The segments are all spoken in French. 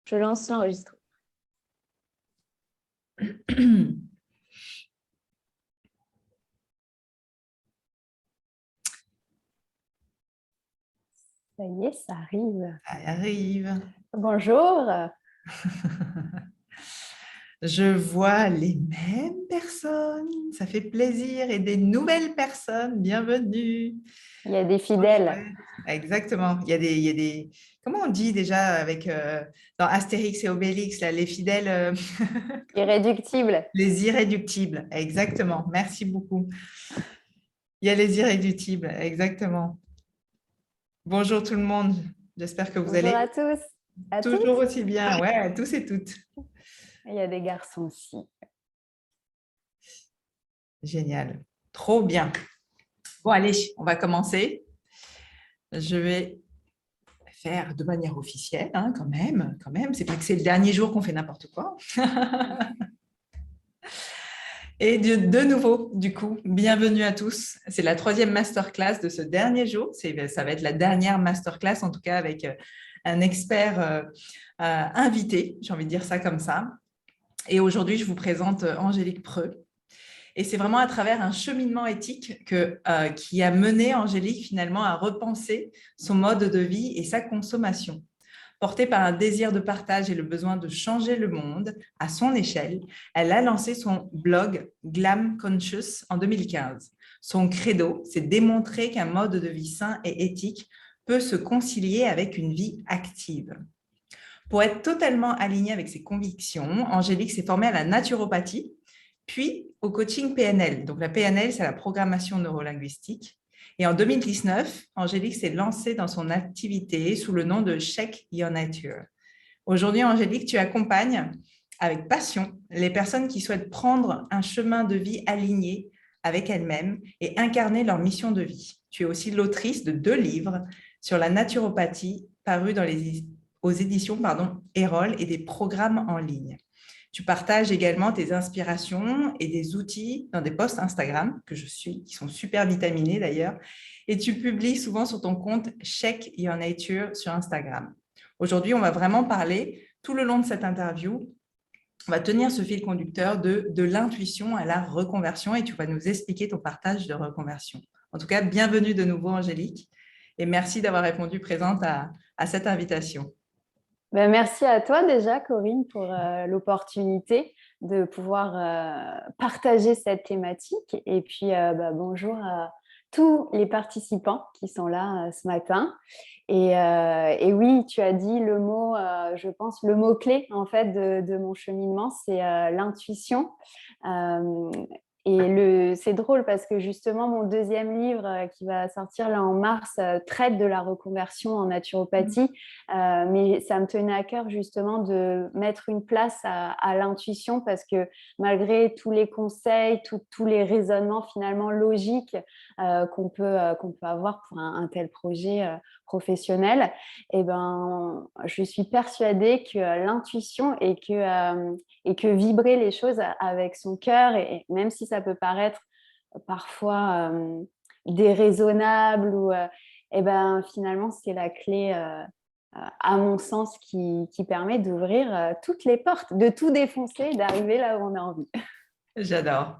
Je lance l'enregistrement. Ça y est, ça arrive. Ça arrive. Bonjour. Je vois les mêmes personnes. Ça fait plaisir. Et des nouvelles personnes. Bienvenue. Il y a des Trop fidèles. chouette. Exactement. Il y a des. Comment on dit déjà avec dans Astérix et Obélix, là, les fidèles, Irréductibles. les irréductibles. Exactement. Merci beaucoup. Il y a les irréductibles. Exactement. Bonjour tout le monde. J'espère que vous Bonjour allez à tous. À toujours toutes. aussi bien. Ouais, à tous et toutes. Il y a des garçons aussi. Génial. Trop bien. Bon, allez, on va commencer. Je vais faire de manière officielle, hein, quand même. C'est pas que c'est le dernier jour qu'on fait n'importe quoi. Et de nouveau, du coup, bienvenue à tous. C'est la 3e masterclass de ce dernier jour. Ça va être la dernière masterclass, en tout cas avec un expert invité, j'ai envie de dire ça comme ça. Et aujourd'hui, je vous présente Angélique Preux. Et c'est vraiment à travers un cheminement éthique qui a mené Angélique finalement à repenser son mode de vie et sa consommation. Portée par un désir de partage et le besoin de changer le monde à son échelle, elle a lancé son blog Glam Conscious en 2015. Son credo, c'est démontrer qu'un mode de vie sain et éthique peut se concilier avec une vie active. Pour être totalement alignée avec ses convictions, Angélique s'est formée à la naturopathie, puis au coaching PNL. Donc la PNL, c'est la programmation neurolinguistique. Et en 2019, Angélique s'est lancée dans son activité sous le nom de Check Your Nature. Aujourd'hui, Angélique, tu accompagnes avec passion les personnes qui souhaitent prendre un chemin de vie aligné avec elles-mêmes et incarner leur mission de vie. Tu es aussi l'autrice de 2 livres sur la naturopathie parus aux éditions Erol et des programmes en ligne. Tu partages également tes inspirations et des outils dans des posts Instagram que je suis, qui sont super vitaminés d'ailleurs, et tu publies souvent sur ton compte Check Your Nature sur Instagram. Aujourd'hui, on va vraiment parler tout le long de cette interview. On va tenir ce fil conducteur de l'intuition à la reconversion et tu vas nous expliquer ton partage de reconversion. En tout cas, bienvenue de nouveau, Angélique, et merci d'avoir répondu présente à cette invitation. Ben, merci à toi déjà, Corinne, pour l'opportunité de pouvoir partager cette thématique. Et puis, bonjour à tous les participants qui sont là ce matin. Et oui, tu as dit le mot, je pense, le mot-clé en fait de mon cheminement, c'est l'intuition. C'est drôle parce que justement, mon 2e livre qui va sortir là en mars traite de la reconversion en naturopathie. Mais ça me tenait à cœur justement de mettre une place à l'intuition parce que malgré tous les conseils, tous les raisonnements finalement logiques qu'on peut avoir pour un tel projet professionnel, eh ben, je suis persuadée que l'intuition et que vibrer les choses avec son cœur, et même si ça peut paraître parfois déraisonnable, eh ben, finalement, c'est la clé, à mon sens, qui permet d'ouvrir toutes les portes, de tout défoncer, d'arriver là où on a envie. J'adore.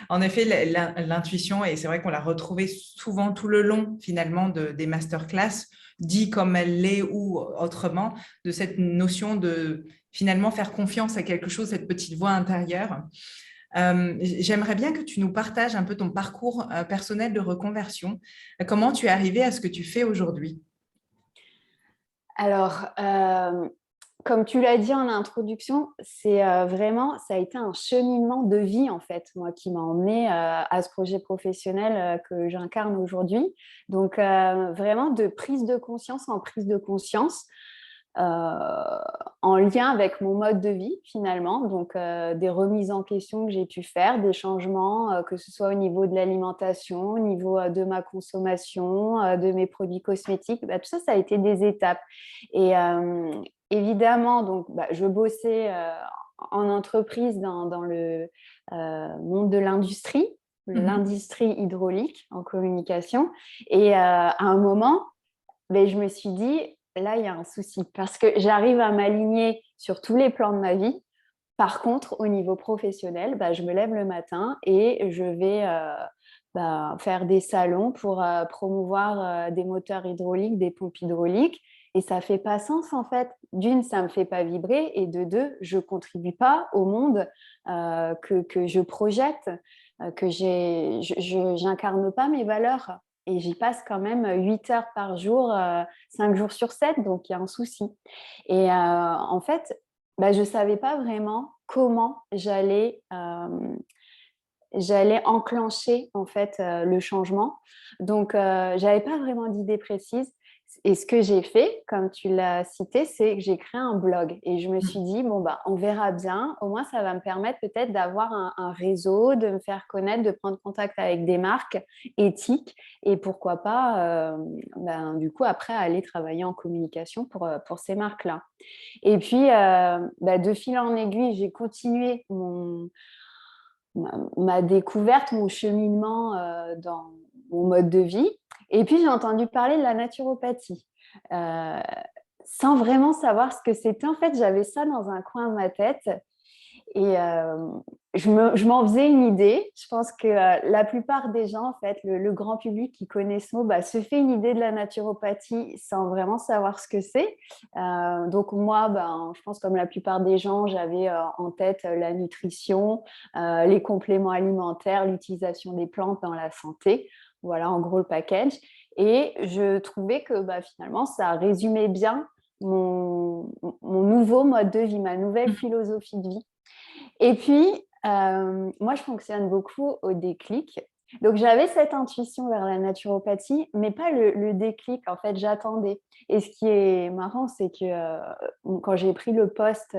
En effet, l'intuition, et c'est vrai qu'on l'a retrouvée souvent tout le long finalement des masterclass, dit comme elle l'est ou autrement, de cette notion de finalement faire confiance à quelque chose, cette petite voix intérieure. J'aimerais bien que tu nous partages un peu ton parcours personnel de reconversion. Comment tu es arrivée à ce que tu fais aujourd'hui? Alors, comme tu l'as dit en introduction, vraiment, ça a été un cheminement de vie, en fait, moi, qui m'a emmenée à ce projet professionnel que j'incarne aujourd'hui. Donc, vraiment, de prise de conscience en prise de conscience, en lien avec mon mode de vie, finalement. Donc, des remises en question que j'ai pu faire, des changements, que ce soit au niveau de l'alimentation, au niveau de ma consommation, de mes produits cosmétiques. Tout ça, ça a été des étapes. Et évidemment, donc, je bossais en entreprise dans le monde de l'industrie hydraulique en communication. Et à un moment, je me suis dit, là, il y a un souci parce que j'arrive à m'aligner sur tous les plans de ma vie. Par contre, au niveau professionnel, bah, je me lève le matin et je vais faire des salons pour promouvoir des moteurs hydrauliques, des pompes hydrauliques. Et ça ne fait pas sens, en fait. D'une, ça ne me fait pas vibrer. Et de deux, je ne contribue pas au monde que je projette, je n'incarne pas mes valeurs. Et j'y passe quand même 8 heures par jour, 5 jours sur 7. Donc, il y a un souci. Et en fait, bah, je ne savais pas vraiment comment j'allais enclencher en fait le changement. Donc, je n'avais pas vraiment d'idée précise. Et ce que j'ai fait, comme tu l'as cité, c'est que j'ai créé un blog. Et je me suis dit, bon, bah, on verra bien. Au moins, ça va me permettre peut-être d'avoir un réseau, de me faire connaître, de prendre contact avec des marques éthiques. Et pourquoi pas, du coup, après, aller travailler en communication pour ces marques-là. Et puis, de fil en aiguille, j'ai continué ma découverte, mon cheminement dans mon mode de vie. Et puis, j'ai entendu parler de la naturopathie. Euh, Sans vraiment savoir ce que c'était. En fait, j'avais ça dans un coin de ma tête. Et je m'en faisais une idée. Je pense que la plupart des gens, en fait, le grand public qui connaît ce mot, se fait une idée de la naturopathie sans vraiment savoir ce que c'est. Donc moi, je pense comme la plupart des gens, j'avais en tête la nutrition, les compléments alimentaires, l'utilisation des plantes dans la santé. Voilà, en gros, le package. Et je trouvais que finalement, ça résumait bien mon nouveau mode de vie, ma nouvelle philosophie de vie. Et puis, moi, je fonctionne beaucoup au déclic. Donc, j'avais cette intuition vers la naturopathie, mais pas le déclic. En fait, j'attendais. Et ce qui est marrant, c'est que quand j'ai pris le poste,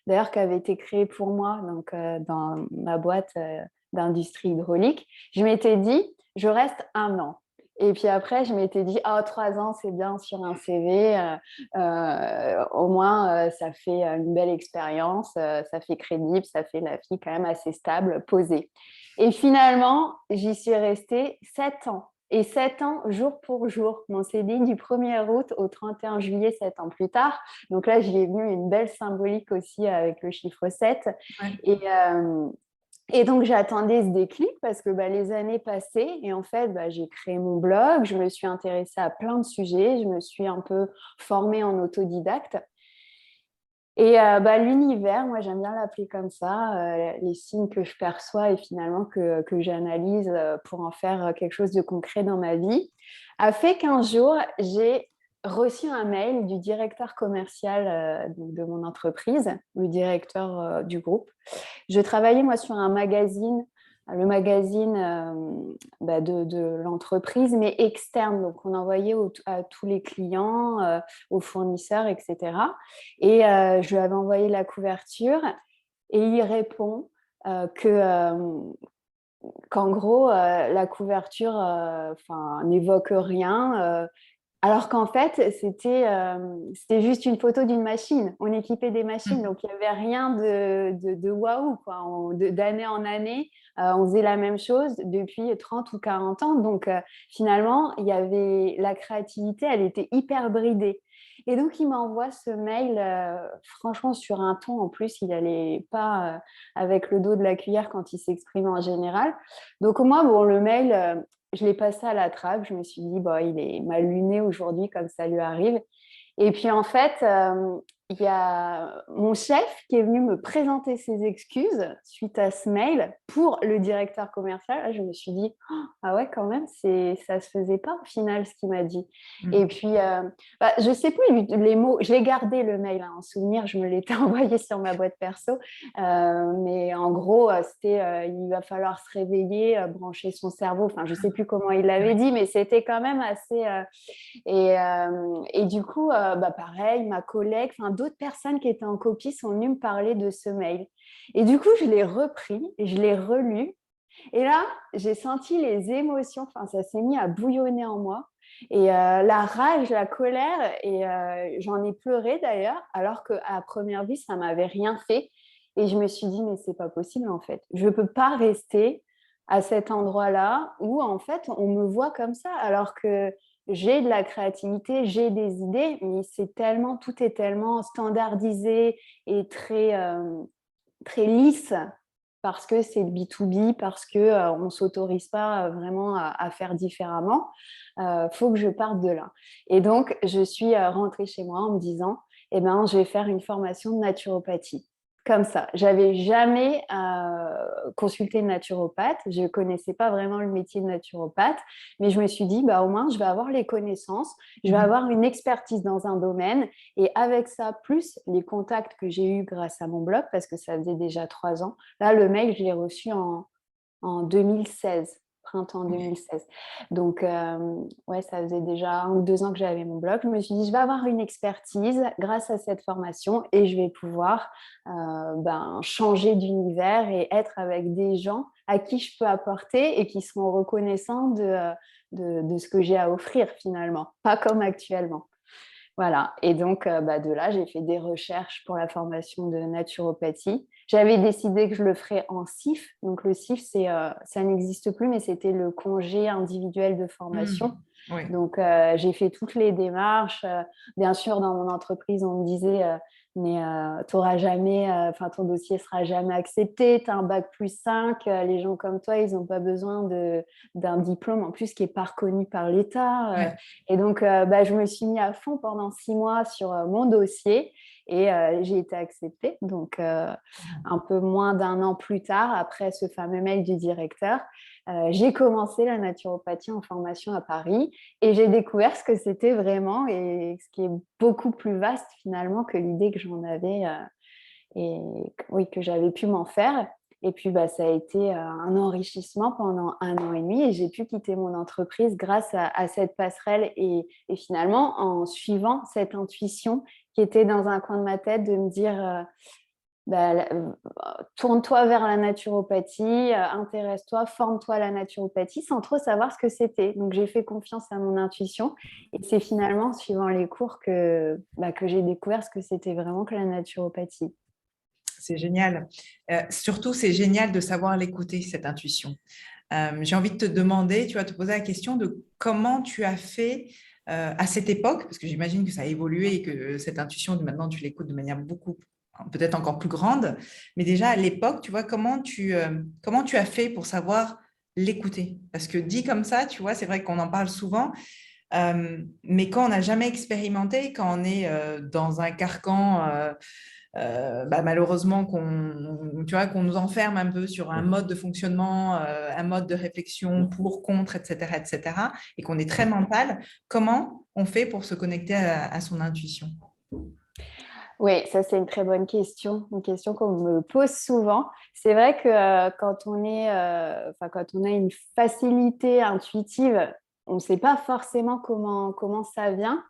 d'ailleurs, qui avait été créé pour moi donc, dans ma boîte d'industrie hydraulique, je m'étais dit, je reste 1 an. Et puis après, je m'étais dit, 3 ans, c'est bien sur un CV. Au moins, ça fait une belle expérience, ça fait crédible, ça fait la fille quand même assez stable, posée. Et finalement, j'y suis restée 7 ans. Et 7 ans, jour pour jour. Mon CDI du 1er août au 31 juillet, 7 ans plus tard. Donc là, j'y ai vu une belle symbolique aussi avec le chiffre 7. Ouais. Et donc, j'attendais ce déclic parce que les années passaient et en fait, j'ai créé mon blog, je me suis intéressée à plein de sujets, je me suis un peu formée en autodidacte. Et l'univers, moi j'aime bien l'appeler comme ça, les signes que je perçois et finalement que j'analyse pour en faire quelque chose de concret dans ma vie, a fait qu'un jour, j'ai reçu un mail du directeur commercial de mon entreprise, le directeur du groupe. Je travaillais moi sur un magazine, le magazine de l'entreprise, mais externe. Donc, on envoyait à tous les clients, aux fournisseurs, etc. Et je lui avais envoyé la couverture et il répond qu'en gros, la couverture n'évoque rien. Alors qu'en fait, c'était juste une photo d'une machine. On équipait des machines, donc il n'y avait rien de waouh, quoi. D'année en année, on faisait la même chose depuis 30 ou 40 ans. Donc finalement, il y avait la créativité, elle était hyper bridée. Et donc, il m'envoie ce mail, franchement, sur un ton, en plus, il n'allait pas avec le dos de la cuillère quand il s'exprimait en général. Donc, moi, bon, le mail, je l'ai passé à la trappe. Je me suis dit, il est mal luné aujourd'hui, comme ça lui arrive. Et puis, en fait, il y a mon chef qui est venu me présenter ses excuses suite à ce mail pour le directeur commercial. Là, je me suis dit, ah ouais, quand même, ça ne se faisait pas au final ce qu'il m'a dit. Et puis, je ne sais plus les mots. Je l'ai gardé le mail en souvenir. Je me l'étais envoyé sur ma boîte perso. Mais en gros, c'était il va falloir se réveiller, brancher son cerveau. Enfin, je ne sais plus comment il l'avait dit, mais c'était quand même assez... et du coup, pareil, ma collègue, d'autres personnes qui étaient en copie sont venues me parler de ce mail. Et du coup, je l'ai repris, je l'ai relu. Et là, j'ai senti les émotions, ça s'est mis à bouillonner en moi. Et la rage, la colère, et j'en ai pleuré d'ailleurs, alors qu'à première vue, ça ne m'avait rien fait. Et je me suis dit, mais c'est pas possible en fait. Je ne peux pas rester à cet endroit-là où en fait, on me voit comme ça, alors que j'ai de la créativité, j'ai des idées, mais tout est tellement standardisé et très lisse parce que c'est le B2B, parce qu'on ne s'autorise pas vraiment à faire différemment. Faut que je parte de là. Et donc, je suis rentrée chez moi en me disant, eh ben, je vais faire une formation de naturopathie. Comme ça. J'avais jamais consulté une naturopathe. Je ne connaissais pas vraiment le métier de naturopathe, mais je me suis dit, bah, au moins, je vais avoir les connaissances, je vais avoir une expertise dans un domaine. Et avec ça, plus les contacts que j'ai eus grâce à mon blog, parce que ça faisait déjà 3 ans. Là, le mail, je l'ai reçu en 2016, printemps 2016. Donc, ouais, ça faisait déjà 1 ou 2 ans que j'avais mon blog. Je me suis dit, je vais avoir une expertise grâce à cette formation et je vais pouvoir changer d'univers et être avec des gens à qui je peux apporter et qui seront reconnaissants de ce que j'ai à offrir finalement, pas comme actuellement. Voilà. Et donc, de là, j'ai fait des recherches pour la formation de naturopathie. J'avais décidé que je le ferais en CIF. Donc, le CIF, ça n'existe plus, mais c'était le congé individuel de formation. Oui. Donc, j'ai fait toutes les démarches. Bien sûr, dans mon entreprise, on me disait, mais t'auras jamais, ton dossier sera jamais accepté. Tu as un bac+5. Les gens comme toi, ils n'ont pas besoin d'un diplôme, en plus, qui n'est pas reconnu par l'État. Ouais. Et donc, je me suis mis à fond pendant 6 mois sur mon dossier et j'ai été acceptée. Donc, un peu moins d'1 an plus tard, après ce fameux mail du directeur, j'ai commencé la naturopathie en formation à Paris et j'ai découvert ce que c'était vraiment et ce qui est beaucoup plus vaste finalement que l'idée que j'en avais et oui, que j'avais pu m'en faire. Et puis, ça a été un enrichissement pendant 1 an et demi et j'ai pu quitter mon entreprise grâce à cette passerelle et finalement en suivant cette intuition qui était dans un coin de ma tête de me dire tourne-toi vers la naturopathie, intéresse-toi, forme-toi à la naturopathie sans trop savoir ce que c'était. Donc, j'ai fait confiance à mon intuition et c'est finalement en suivant les cours que j'ai découvert ce que c'était vraiment que la naturopathie. C'est génial. Surtout, c'est génial de savoir l'écouter, cette intuition. J'ai envie de te demander, tu vas te poser la question de comment tu as fait à cette époque, parce que j'imagine que ça a évolué et que cette intuition, maintenant, tu l'écoutes de manière beaucoup, peut-être encore plus grande. Mais déjà, à l'époque, tu vois, comment tu as fait pour savoir l'écouter? Parce que dit comme ça, tu vois, c'est vrai qu'on en parle souvent, mais quand on n'a jamais expérimenté, quand on est dans un carcan malheureusement qu'on nous enferme un peu sur un mode de fonctionnement, un mode de réflexion pour, contre, etc., etc., et qu'on est très mental, comment on fait pour se connecter à son intuition? Oui, ça c'est une très bonne question, une question qu'on me pose souvent. C'est vrai que quand on a une facilité intuitive, on ne sait pas forcément comment ça vient.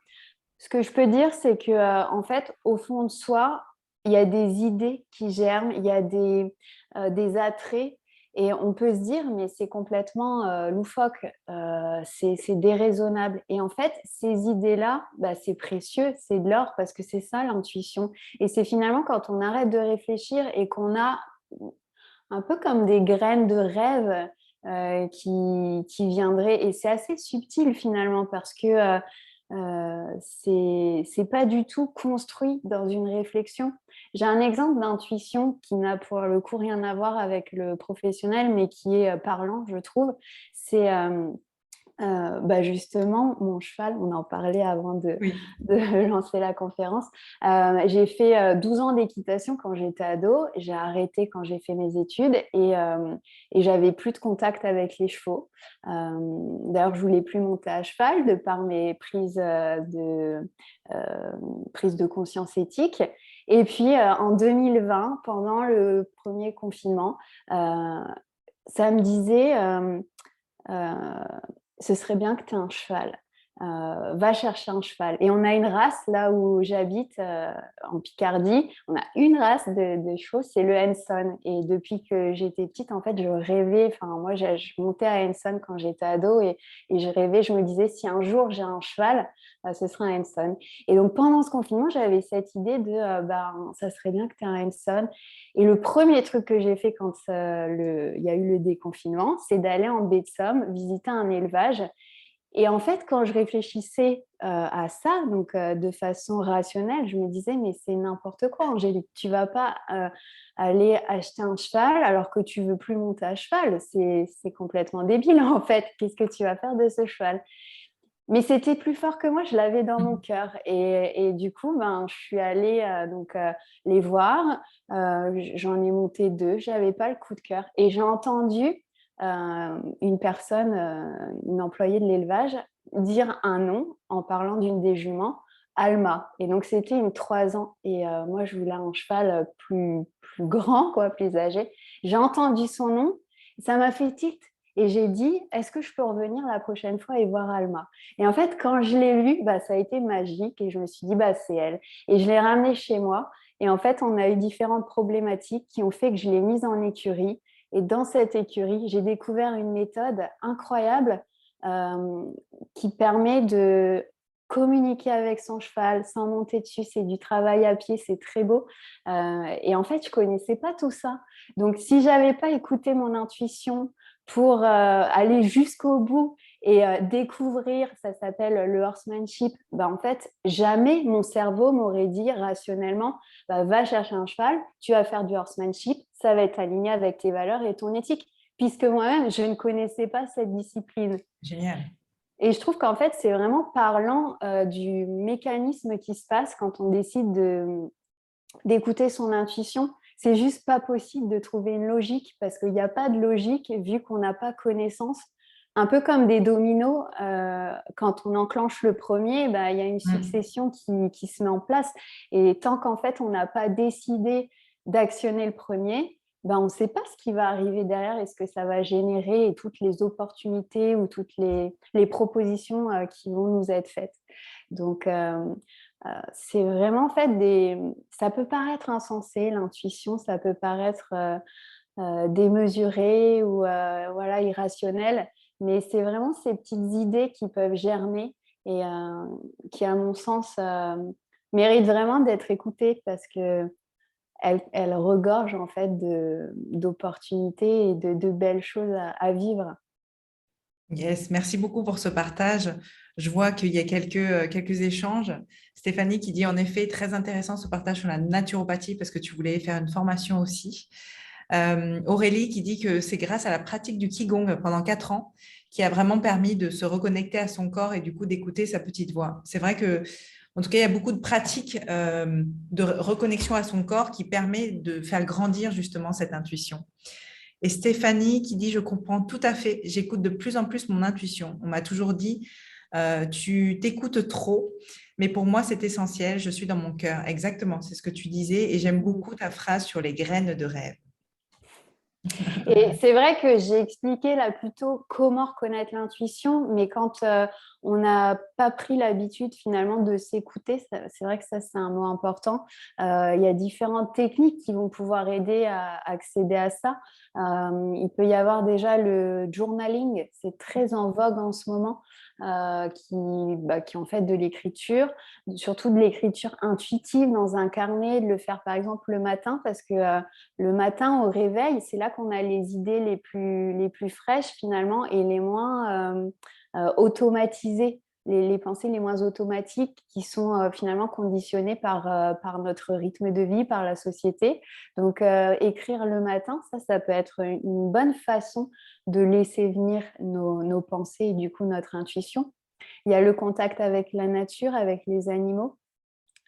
Ce que je peux dire, c'est que en fait, au fond de soi, il y a des idées qui germent, il y a des attraits, et on peut se dire, mais c'est complètement loufoque, c'est déraisonnable. Et en fait, ces idées-là, c'est précieux, c'est de l'or, parce que c'est ça l'intuition. Et c'est finalement quand on arrête de réfléchir et qu'on a un peu comme des graines de rêve qui viendraient. Et c'est assez subtil finalement parce que c'est pas du tout construit dans une réflexion. J'ai un exemple d'intuition qui n'a pour le coup rien à voir avec le professionnel, mais qui est parlant, je trouve. C'est justement, mon cheval, on en parlait avant de Oui. lancer la conférence. J'ai fait 12 ans d'équitation quand j'étais ado. J'ai arrêté quand j'ai fait mes études et j'avais plus de contact avec les chevaux. D'ailleurs, je voulais plus monter à cheval de par mes prises de conscience éthique. Et puis, en 2020, pendant le premier confinement, ça me disait... ce serait bien que tu aies un cheval. Va chercher un cheval. Et on a une race là où j'habite, en Picardie. On a une race de chevaux, c'est le Henson. Et depuis que j'étais petite, en fait, je rêvais. Enfin, moi, je montais à Henson quand j'étais ado et je rêvais. Je me disais, si un jour j'ai un cheval, ce sera un Henson. Et donc, pendant ce confinement, j'avais cette idée de, ça serait bien que tu aies un Henson. Et le premier truc que j'ai fait quand il y a eu le déconfinement, c'est d'aller en baie de Somme visiter un élevage Et en fait, quand je réfléchissais à ça, donc de façon rationnelle, je me disais, mais c'est n'importe quoi, Angélique. Tu vas pas aller acheter un cheval alors que tu veux plus monter à cheval. C'est complètement débile, en fait. Qu'est-ce que tu vas faire de ce cheval? Mais c'était plus fort que moi, je l'avais dans mon cœur. Et du coup, ben, je suis allée les voir. J'en ai monté 2. Je n'avais pas le coup de cœur. Et j'ai entendu une personne, une employée de l'élevage, dire un nom en parlant d'une des juments, Alma. Et donc, c'était une 3 ans. Et moi, je voulais un cheval plus grand, quoi, plus âgé. J'ai entendu son nom. Ça m'a fait tilt. Et j'ai dit, est-ce que je peux revenir la prochaine fois et voir Alma? Et en fait, quand je l'ai vue, bah, ça a été magique et je me suis dit, bah, c'est elle. Et je l'ai ramenée chez moi. Et en fait, on a eu différentes problématiques qui ont fait que je l'ai mise en écurie. Et dans cette écurie, j'ai découvert une méthode incroyable euh, qui permet de communiquer avec son cheval sans monter dessus. C'est du travail à pied, c'est très beau. Et en fait, je ne connaissais pas tout ça. Donc, si je n'avais pas écouté mon intuition pour aller jusqu'au bout et découvrir, ça s'appelle le horsemanship, bah, en fait, jamais mon cerveau m'aurait dit rationnellement, bah, va chercher un cheval, tu vas faire du horsemanship, ça va être aligné avec tes valeurs et ton éthique, puisque moi-même, je ne connaissais pas cette discipline. Génial. Et je trouve qu'en fait, c'est vraiment parlant du mécanisme qui se passe quand on décide d'écouter son intuition. C'est juste pas possible de trouver une logique parce qu'il n'y a pas de logique vu qu'on n'a pas connaissance. Un peu comme des dominos, quand on enclenche le premier, bah, il y a une succession qui se met en place. Et tant qu'en fait, on n'a pas décidé d'actionner le premier, bah, on ne sait pas ce qui va arriver derrière et ce que ça va générer et toutes les opportunités ou toutes les propositions qui vont nous être faites. Donc, c'est vraiment en fait ça peut paraître insensé, l'intuition, ça peut paraître démesuré ou voilà, irrationnel, mais c'est vraiment ces petites idées qui peuvent germer et qui, à mon sens, méritent vraiment d'être écoutées parce que elles regorgent en fait d'opportunités et de belles choses à vivre. Yes, merci beaucoup pour ce partage. Je vois qu'il y a quelques échanges. Stéphanie qui dit en effet très intéressant ce partage sur la naturopathie parce que tu voulais faire une formation aussi. Aurélie qui dit que c'est grâce à la pratique du Qigong pendant 4 ans qui a vraiment permis de se reconnecter à son corps et du coup d'écouter sa petite voix. C'est vrai que, en tout cas, il y a beaucoup de pratiques de reconnexion à son corps qui permet de faire grandir justement cette intuition. Et Stéphanie qui dit, je comprends tout à fait, j'écoute de plus en plus mon intuition. On m'a toujours dit, tu t'écoutes trop, mais pour moi, c'est essentiel, je suis dans mon cœur. Exactement, c'est ce que tu disais, et j'aime beaucoup ta phrase sur les graines de rêve. Et c'est vrai que j'ai expliqué là plutôt comment reconnaître l'intuition, mais quand on n'a pas pris l'habitude finalement de s'écouter, c'est vrai que ça c'est un mot important. Il y a différentes techniques qui vont pouvoir aider à accéder à ça. Il peut y avoir déjà le journaling, c'est très en vogue en ce moment, qui en fait de l'écriture, surtout de l'écriture intuitive dans un carnet, de le faire par exemple le matin parce que le matin au réveil, c'est là qu'on a les idées les plus fraîches finalement et les moins automatisées, les pensées les moins automatiques qui sont finalement conditionnées par notre rythme de vie, par la société. Donc écrire le matin, ça peut être une bonne façon de laisser venir nos pensées et du coup notre intuition. Il y a le contact avec la nature, avec les animaux.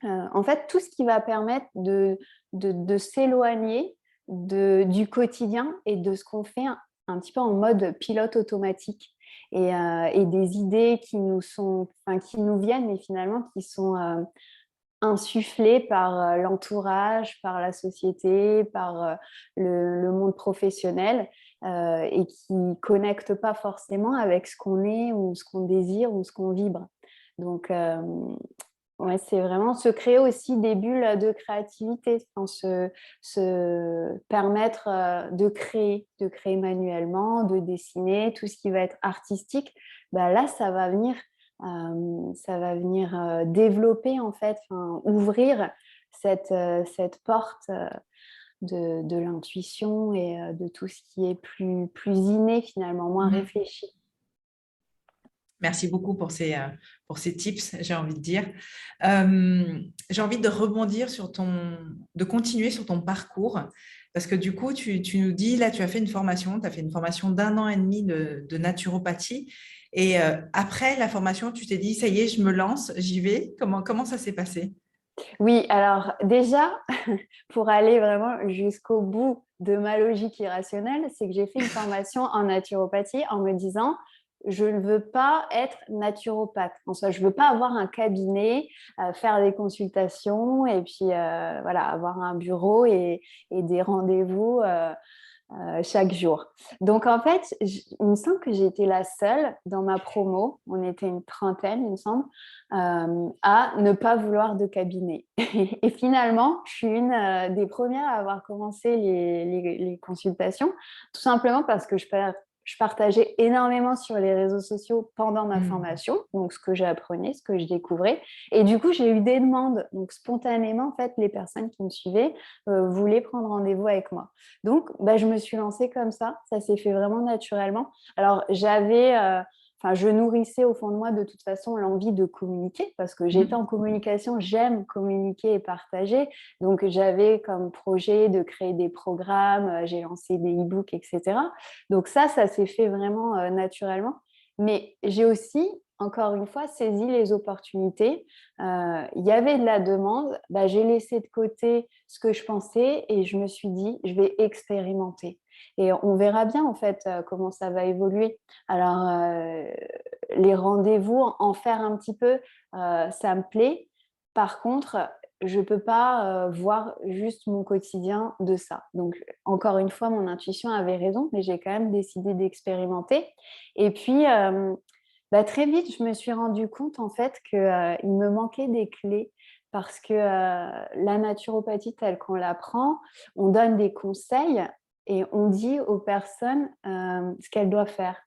En fait, tout ce qui va permettre de s'éloigner du quotidien et de ce qu'on fait un petit peu en mode pilote automatique et des idées qui nous viennent, mais finalement qui sont insufflées par l'entourage, par la société, par le monde professionnel et qui ne connectent pas forcément avec ce qu'on est ou ce qu'on désire ou ce qu'on vibre. Donc, ouais, c'est vraiment se créer aussi des bulles de créativité, enfin, se permettre de créer manuellement, de dessiner, tout ce qui va être artistique. Bah là, ça va venir développer en fait, enfin, ouvrir cette porte de l'intuition et de tout ce qui est plus inné finalement, moins réfléchi. Merci beaucoup pour ces tips, j'ai envie de dire. J'ai envie de rebondir de continuer sur ton parcours, parce que du coup, tu nous dis, là, tu as fait une formation, tu as fait une formation d'1 an et demi de naturopathie. Et après la formation, tu t'es dit, ça y est, je me lance, j'y vais. Comment ça s'est passé? Oui, alors déjà, pour aller vraiment jusqu'au bout de ma logique irrationnelle, c'est que j'ai fait une formation en naturopathie en me disant, je ne veux pas être naturopathe. En soi, je ne veux pas avoir un cabinet, faire des consultations et puis voilà, avoir un bureau et des rendez-vous chaque jour. Donc, en fait, il me semble que j'ai été la seule dans ma promo, on était une trentaine, il me semble, à ne pas vouloir de cabinet. Et finalement, je suis une des premières à avoir commencé les consultations, tout simplement parce que je partageais énormément sur les réseaux sociaux pendant ma Hmm. formation, donc ce que j'apprenais, ce que je découvrais. Et du coup, j'ai eu des demandes. Donc, spontanément, en fait, les personnes qui me suivaient voulaient prendre rendez-vous avec moi. Donc, bah, je me suis lancée comme ça s'est fait vraiment naturellement. Alors, je nourrissais au fond de moi de toute façon l'envie de communiquer parce que j'étais en communication, j'aime communiquer et partager. Donc, j'avais comme projet de créer des programmes, j'ai lancé des e-books, etc. Donc, ça s'est fait vraiment naturellement. Mais j'ai aussi, encore une fois, saisi les opportunités. Il y avait de la demande, bah, j'ai laissé de côté ce que je pensais et je me suis dit, je vais expérimenter. Et on verra bien en fait comment ça va évoluer. Alors, les rendez-vous, en faire un petit peu, ça me plaît. Par contre, je ne peux pas voir juste mon quotidien de ça. Donc, encore une fois, mon intuition avait raison, mais j'ai quand même décidé d'expérimenter. Et puis, bah, très vite, je me suis rendu compte en fait qu'il me manquait des clés parce que la naturopathie telle qu'on l'apprend, on donne des conseils et on dit aux personnes ce qu'elles doivent faire.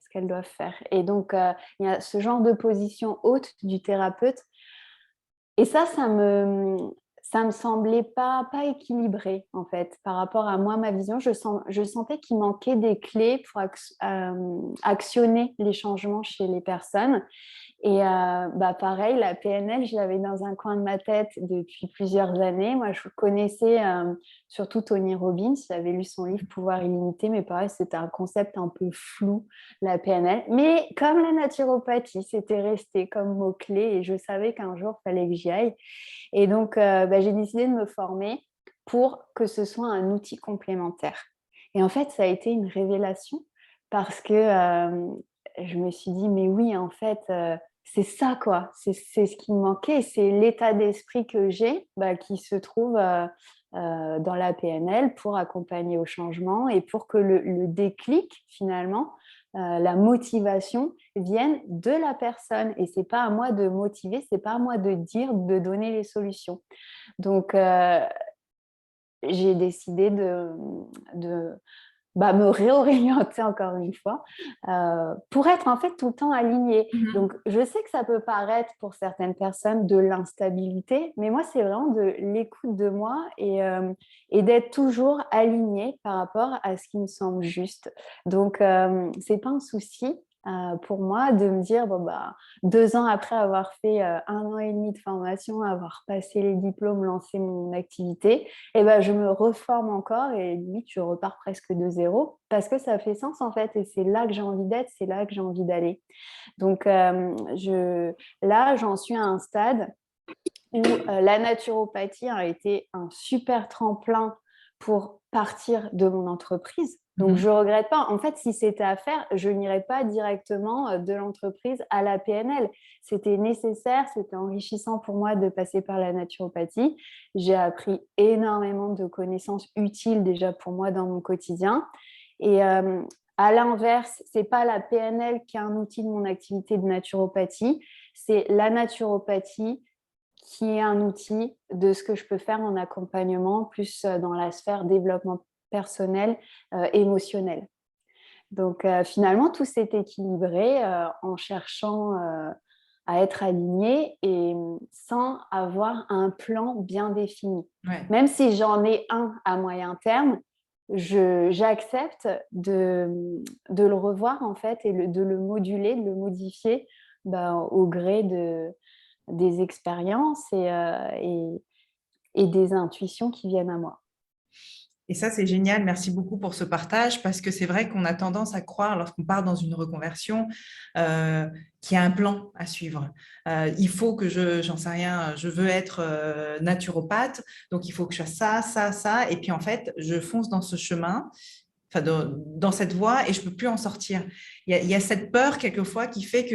Ce qu'elles doivent faire. Et donc, il y a ce genre de position haute du thérapeute. Et ça me semblait pas équilibré, en fait, par rapport à moi, ma vision. Je sentais qu'il manquait des clés pour actionner les changements chez les personnes. Et bah pareil, la PNL, je l'avais dans un coin de ma tête depuis plusieurs années. Moi, je connaissais surtout Tony Robbins. J'avais lu son livre Pouvoir illimité, mais pareil, c'était un concept un peu flou, la PNL. Mais comme la naturopathie, c'était resté comme mot-clé et je savais qu'un jour, il fallait que j'y aille. Et donc, bah, j'ai décidé de me former pour que ce soit un outil complémentaire. Et en fait, ça a été une révélation parce que je me suis dit, mais oui, en fait, c'est ça, quoi. C'est ce qui me manquait. C'est l'état d'esprit que j'ai bah, qui se trouve dans la PNL pour accompagner au changement et pour que le déclic, finalement, la motivation vienne de la personne. Et c'est pas à moi de motiver, c'est pas à moi de dire, de donner les solutions. Donc, j'ai décidé de bah, me réorienter encore une fois pour être en fait tout le temps alignée. Mhm. Donc, je sais que ça peut paraître pour certaines personnes de l'instabilité, mais moi, c'est vraiment de l'écoute de moi et d'être toujours alignée par rapport à ce qui me semble juste. Donc, c'est pas un souci. Pour moi, de me dire, bon, bah, 2 ans après avoir fait 1 an et demi de formation, avoir passé les diplômes, lancé mon activité, et ben, je me reforme encore et limite, je repars presque de zéro parce que ça fait sens en fait et c'est là que j'ai envie d'être, c'est là que j'ai envie d'aller. Donc là, j'en suis à un stade où la naturopathie a été un super tremplin pour partir de mon entreprise. Donc, je Mhm. ne regrette pas. En fait, si c'était à faire, je n'irais pas directement de l'entreprise à la PNL. C'était nécessaire, c'était enrichissant pour moi de passer par la naturopathie. J'ai appris énormément de connaissances utiles déjà pour moi dans mon quotidien. Et à l'inverse, ce n'est pas la PNL qui est un outil de mon activité de naturopathie, c'est la naturopathie qui est un outil de ce que je peux faire en accompagnement, plus dans la sphère développement personnel, émotionnel. Donc finalement, tout s'est équilibré en cherchant à être aligné et sans avoir un plan bien défini. Ouais. Même si j'en ai un à moyen terme, j'accepte de le revoir en fait et de le moduler, de le modifier au gré des expériences et des intuitions qui viennent à moi. Et ça, c'est génial. Merci beaucoup pour ce partage parce que c'est vrai qu'on a tendance à croire lorsqu'on part dans une reconversion qu'il y a un plan à suivre. Il faut que j'en sais rien, je veux être naturopathe, donc il faut que je fasse ça, ça, ça. Et puis en fait, je fonce dans ce chemin, enfin dans cette voie et je ne peux plus en sortir. Il y a cette peur quelquefois qui fait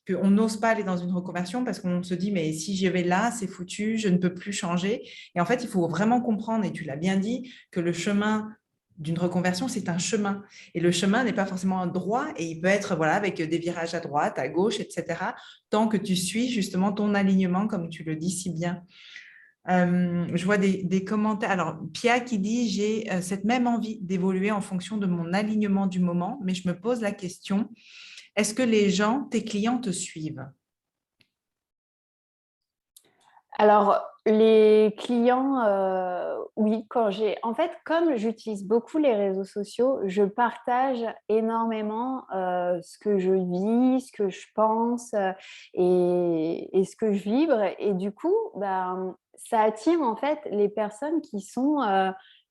qu'on n'ose pas aller dans une reconversion parce qu'on se dit, mais si j'y vais là, c'est foutu, je ne peux plus changer. Et en fait, il faut vraiment comprendre, et tu l'as bien dit, que le chemin d'une reconversion, c'est un chemin. Et le chemin n'est pas forcément droit et il peut être voilà, avec des virages à droite, à gauche, etc., tant que tu suis justement ton alignement, comme tu le dis si bien. Je vois des commentaires. Alors, Pia qui dit, j'ai cette même envie d'évoluer en fonction de mon alignement du moment, mais je me pose la question, est-ce que les gens, tes clients, te suivent? Alors, les clients, oui, en fait, comme j'utilise beaucoup les réseaux sociaux, je partage énormément ce que je vis, ce que je pense et ce que je vibre. Et du coup, ça attire en fait les personnes qui sont,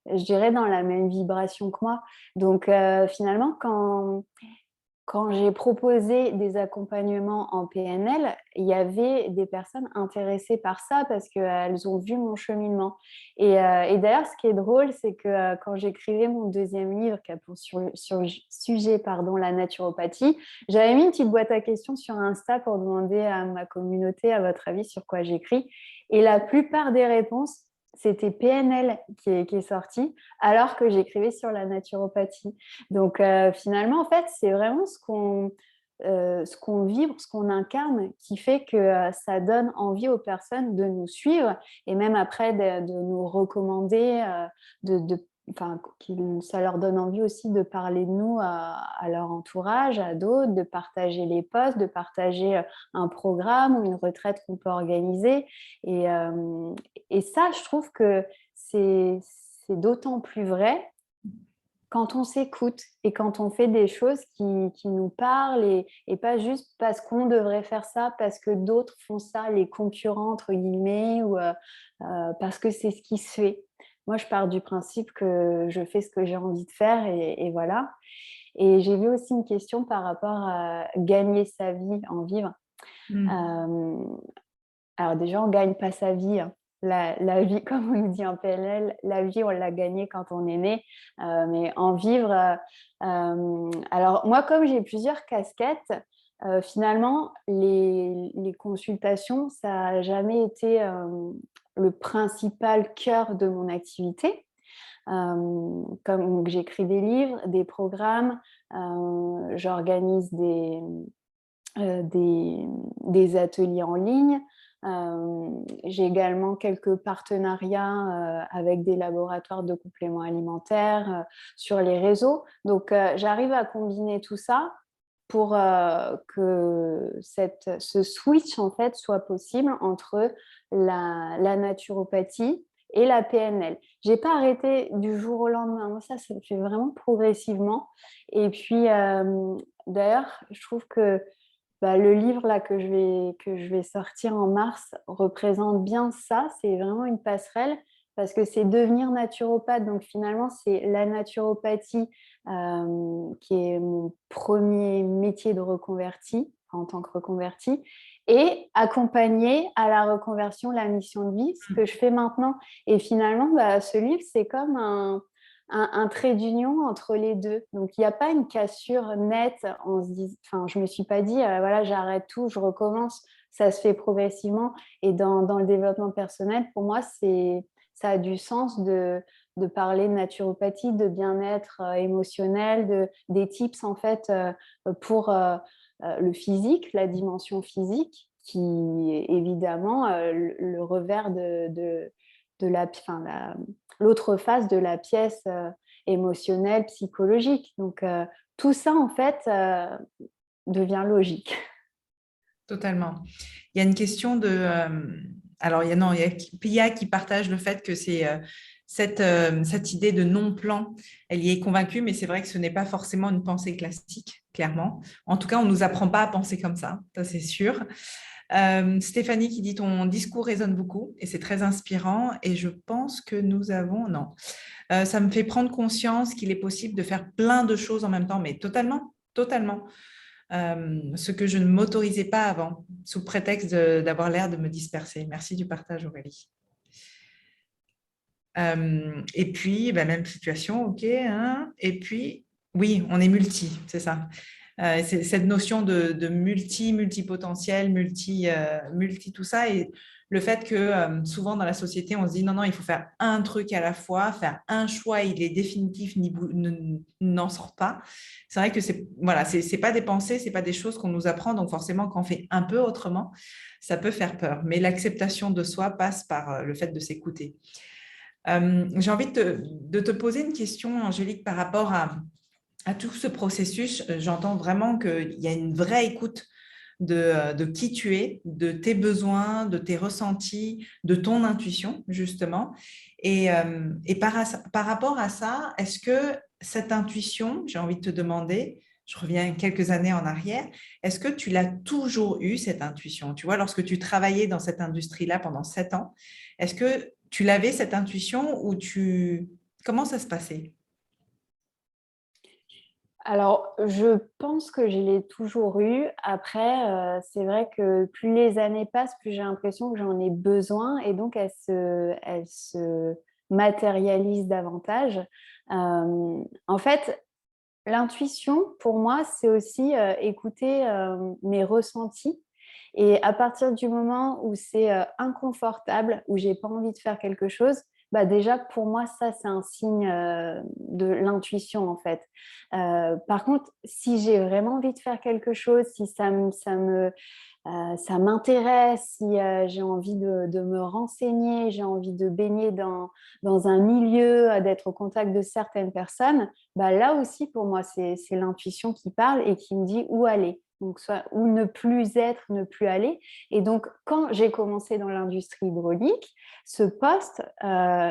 je dirais, dans la même vibration que moi. Donc, finalement, quand j'ai proposé des accompagnements en PNL, il y avait des personnes intéressées par ça parce qu'elles ont vu mon cheminement. Et d'ailleurs, ce qui est drôle, c'est que quand j'écrivais mon deuxième livre qui a sur le sujet la naturopathie, j'avais mis une petite boîte à questions sur Insta pour demander à ma communauté, à votre avis, sur quoi j'écris. Et la plupart des réponses, c'était PNL qui est sorti, alors que j'écrivais sur la naturopathie. Donc, finalement, en fait, c'est vraiment ce qu'on vibre, ce qu'on incarne, qui fait que ça donne envie aux personnes de nous suivre et même après de nous recommander, ça leur donne envie aussi de parler de nous à leur entourage, à d'autres, de partager les posts, de partager un programme ou une retraite qu'on peut organiser. Et, euh, et ça, je trouve que c'est d'autant plus vrai quand on s'écoute et quand on fait des choses qui nous parlent et pas juste parce qu'on devrait faire ça, parce que d'autres font ça, les concurrents, entre guillemets, ou parce que c'est ce qui se fait. Moi, je pars du principe que je fais ce que j'ai envie de faire et voilà. Et j'ai vu aussi une question par rapport à gagner sa vie, en vivre. Euh, alors déjà, on ne gagne pas sa vie, hein. La vie, comme on nous dit en PNL, la vie, on l'a gagnée quand on est né. Mais en vivre... alors moi, comme j'ai plusieurs casquettes, finalement, les consultations, ça n'a jamais été le principal cœur de mon activité. Comme j'écris des livres, des programmes, j'organise des ateliers en ligne. J'ai également quelques partenariats avec des laboratoires de compléments alimentaires sur les réseaux. Donc, j'arrive à combiner tout ça pour que ce switch en fait soit possible entre la naturopathie et la PNL. J'ai pas arrêté du jour au lendemain. Moi, ça se fait vraiment progressivement. Et puis, d'ailleurs, je trouve que le livre là que je vais sortir en mars représente bien ça. C'est vraiment une passerelle parce que c'est devenir naturopathe. Donc finalement, c'est la naturopathie qui est mon premier métier de reconverti en tant que reconverti et accompagner à la reconversion la mission de vie, ce que je fais maintenant. Et finalement, ce livre, c'est comme un trait d'union entre les deux. Donc, il n'y a pas une cassure nette. Je ne me suis pas dit, voilà, j'arrête tout, je recommence. Ça se fait progressivement. Et dans le développement personnel, pour moi, ça a du sens de parler de naturopathie, de bien-être émotionnel, des tips, en fait, pour le physique, la dimension physique, qui est évidemment le revers de l'autre face de la pièce émotionnelle, psychologique. Donc, tout ça, en fait, devient logique. Totalement. Il y a une question de... alors, il y a Pia qui partage le fait que cette idée de non-plan, elle y est convaincue, mais c'est vrai que ce n'est pas forcément une pensée classique, clairement. En tout cas, on ne nous apprend pas à penser comme ça c'est sûr. Stéphanie qui dit ton discours résonne beaucoup et c'est très inspirant et je pense que nous avons, non, ça me fait prendre conscience qu'il est possible de faire plein de choses en même temps, mais totalement, totalement. Ce que je ne m'autorisais pas avant, sous prétexte d'avoir l'air de me disperser. Merci du partage, Aurélie. Et puis, même situation, ok. Hein. Et puis, oui, on est multi, c'est ça. C'est cette notion de multipotentiel, multi tout ça. Et le fait que souvent dans la société, on se dit non, il faut faire un truc à la fois, faire un choix, il est définitif, n'en sort pas. C'est vrai que c'est pas des pensées, c'est pas des choses qu'on nous apprend. Donc forcément, quand on fait un peu autrement, ça peut faire peur. Mais l'acceptation de soi passe par le fait de s'écouter. J'ai envie de te poser une question, Angélique, par rapport à tout ce processus. J'entends vraiment qu'il y a une vraie écoute de qui tu es, de tes besoins, de tes ressentis, de ton intuition, justement. Et par rapport à ça, est-ce que cette intuition, j'ai envie de te demander, je reviens quelques années en arrière, est-ce que tu l'as toujours eue, cette intuition? Tu vois, lorsque tu travaillais dans cette industrie-là pendant 7 ans, est-ce que tu l'avais, cette intuition, ou comment ça se passait? Alors, je pense que je l'ai toujours eu. Après, c'est vrai que plus les années passent, plus j'ai l'impression que j'en ai besoin et donc elle se matérialise davantage. En fait, l'intuition, pour moi, c'est aussi écouter mes ressentis. Et à partir du moment où c'est inconfortable, où j'ai pas envie de faire quelque chose, bah déjà pour moi ça c'est un signe de l'intuition en fait. Par contre, si j'ai vraiment envie de faire quelque chose, si ça m'intéresse, si j'ai envie de me renseigner, j'ai envie de baigner dans un milieu, d'être au contact de certaines personnes, bah là aussi pour moi c'est l'intuition qui parle et qui me dit où aller. Donc, soit où ne plus être, ne plus aller. Et donc, quand j'ai commencé dans l'industrie hydraulique, ce poste,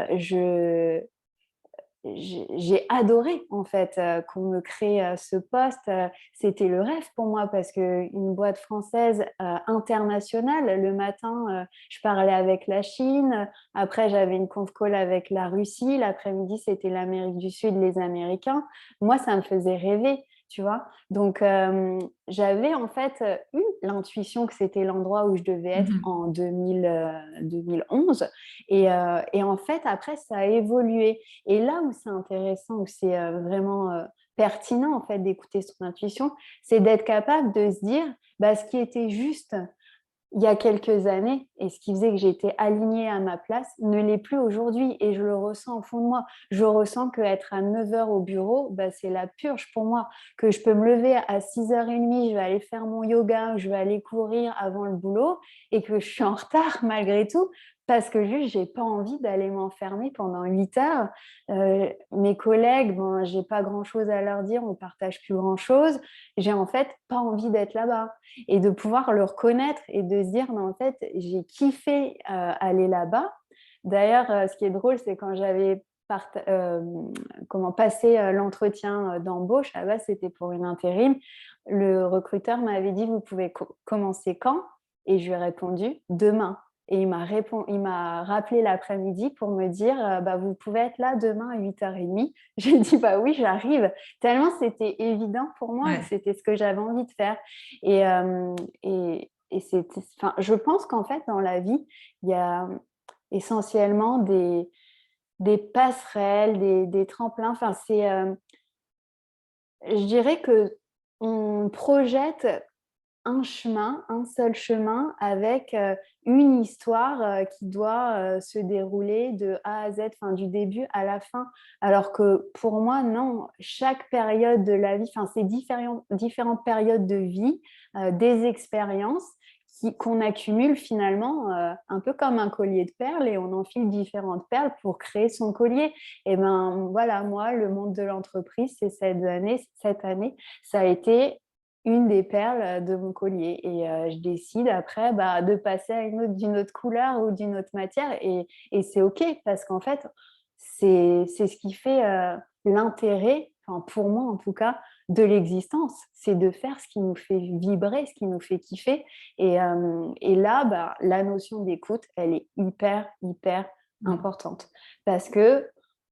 j'ai adoré en fait qu'on me crée ce poste. C'était le rêve pour moi parce qu'une boîte française internationale, le matin, je parlais avec la Chine. Après, j'avais une conf call avec la Russie. L'après-midi, c'était l'Amérique du Sud, les Américains. Moi, ça me faisait rêver. Tu vois, donc j'avais en fait eu l'intuition que c'était l'endroit où je devais être en 2011 et en fait après ça a évolué et là où c'est intéressant, où c'est vraiment pertinent en fait d'écouter son intuition, c'est d'être capable de se dire bah, ce qui était juste il y a quelques années et ce qui faisait que j'étais alignée à ma place ne l'est plus aujourd'hui et je le ressens au fond de moi. Je ressens qu'être à 9 heures au bureau, bah, c'est la purge pour moi, que je peux me lever à 6h30, je vais aller faire mon yoga, je vais aller courir avant le boulot et que je suis en retard malgré tout parce que juste, j'ai pas envie d'aller m'enfermer pendant 8 heures. Mes collègues, bon, j'ai pas grand-chose à leur dire, on partage plus grand-chose. J'ai en fait pas envie d'être là-bas et de pouvoir le reconnaître et de se dire, mais en fait, j'ai kiffé aller là-bas. D'ailleurs, ce qui est drôle, c'est quand j'avais passé l'entretien d'embauche, là-bas, c'était pour une intérim. Le recruteur m'avait dit, vous pouvez commencer quand? Et je lui ai répondu, demain. Et il m'a rappelé l'après-midi pour me dire bah, vous pouvez être là demain à 8h30. J'ai dit bah oui, j'arrive. Tellement c'était évident pour moi Ouais. que c'était ce que j'avais envie de faire. Et, je pense qu'en fait, dans la vie, il y a essentiellement des passerelles, des tremplins. Enfin, je dirais qu'on projette un chemin, un seul chemin avec une histoire qui doit se dérouler de A à Z, enfin, du début à la fin. Alors que pour moi, non, chaque période de la vie, enfin, c'est différentes périodes de vie, des expériences qu'on accumule finalement un peu comme un collier de perles et on enfile différentes perles pour créer son collier. Et ben voilà, moi, le monde de l'entreprise, c'est cette année, ça a été une des perles de mon collier. Et je décide après de passer à d'une autre couleur ou d'une autre matière. Et c'est OK parce qu'en fait, c'est ce qui fait l'intérêt, enfin, pour moi en tout cas, de l'existence. C'est de faire ce qui nous fait vibrer, ce qui nous fait kiffer. Et là, bah, la notion d'écoute, elle est hyper, hyper importante. Parce que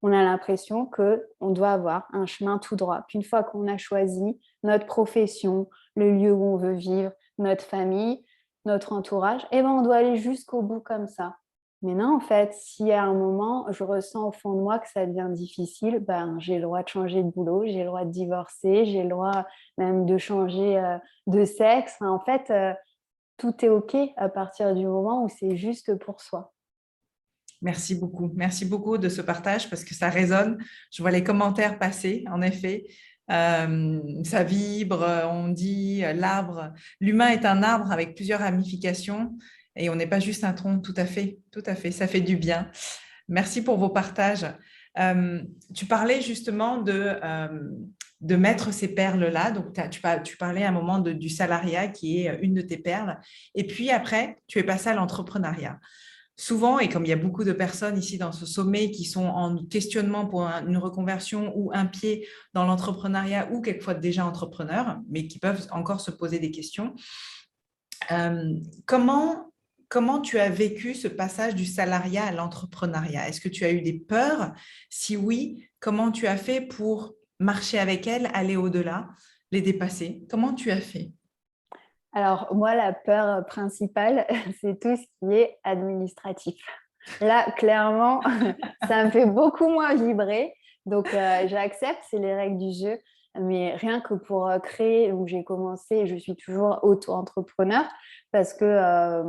on a l'impression qu'on doit avoir un chemin tout droit. Puis une fois qu'on a choisi notre profession, le lieu où on veut vivre, notre famille, notre entourage, eh ben, on doit aller jusqu'au bout comme ça. Mais non, en fait, si à un moment, je ressens au fond de moi que ça devient difficile, ben, j'ai le droit de changer de boulot, j'ai le droit de divorcer, j'ai le droit même de changer de sexe. Enfin, en fait, tout est OK à partir du moment où c'est juste pour soi. Merci beaucoup. Merci beaucoup de ce partage parce que ça résonne. Je vois les commentaires passer, en effet. Ça vibre, on dit l'arbre. L'humain est un arbre avec plusieurs ramifications et on n'est pas juste un tronc, tout à fait, tout à fait. Ça fait du bien. Merci pour vos partages. Tu parlais justement de mettre ces perles-là. Donc, tu parlais à un moment du salariat qui est une de tes perles. Et puis après, tu es passé à l'entrepreneuriat. Souvent, et comme il y a beaucoup de personnes ici dans ce sommet qui sont en questionnement pour une reconversion ou un pied dans l'entrepreneuriat ou quelquefois déjà entrepreneurs, mais qui peuvent encore se poser des questions, comment tu as vécu ce passage du salariat à l'entrepreneuriat? Est-ce que tu as eu des peurs? Si oui, comment tu as fait pour marcher avec elles, aller au-delà, les dépasser? Comment tu as fait? Alors, moi, la peur principale, c'est tout ce qui est administratif. Là, clairement, ça me fait beaucoup moins vibrer. Donc, j'accepte, c'est les règles du jeu. Mais rien que pour créer, où j'ai commencé, je suis toujours auto-entrepreneur parce que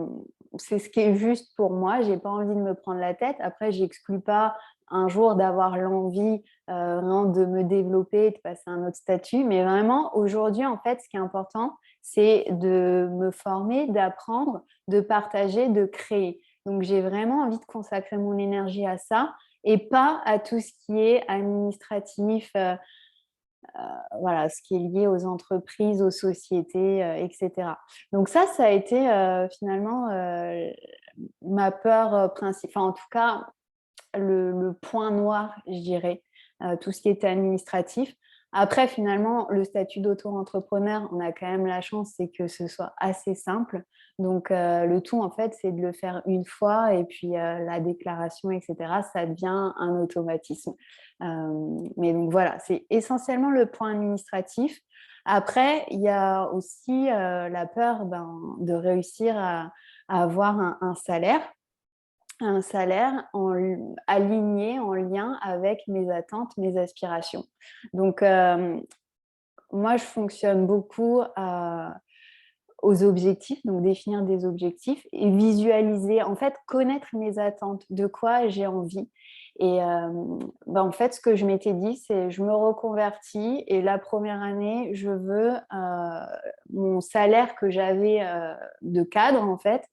c'est ce qui est juste pour moi. Je n'ai pas envie de me prendre la tête. Après, je n'exclus pas un jour d'avoir l'envie vraiment de me développer, de passer à un autre statut. Mais vraiment, aujourd'hui, en fait, ce qui est important, c'est de me former, d'apprendre, de partager, de créer. Donc, j'ai vraiment envie de consacrer mon énergie à ça et pas à tout ce qui est administratif, voilà, ce qui est lié aux entreprises, aux sociétés, etc. Donc ça a été finalement ma peur principale, enfin, en tout cas, le point noir, je dirais, tout ce qui était administratif. Après, finalement, le statut d'auto-entrepreneur, on a quand même la chance, c'est que ce soit assez simple. Donc, le tout, en fait, c'est de le faire une fois et puis la déclaration, etc., ça devient un automatisme. Mais donc, voilà, c'est essentiellement le point administratif. Après, il y a aussi la peur de réussir à avoir un salaire aligné, en lien avec mes attentes, mes aspirations. Donc, moi, je fonctionne beaucoup aux objectifs, donc définir des objectifs et visualiser, en fait, connaître mes attentes, de quoi j'ai envie. Et en fait, ce que je m'étais dit, c'est je me reconvertis et la première année, je veux mon salaire que j'avais de cadre, en fait,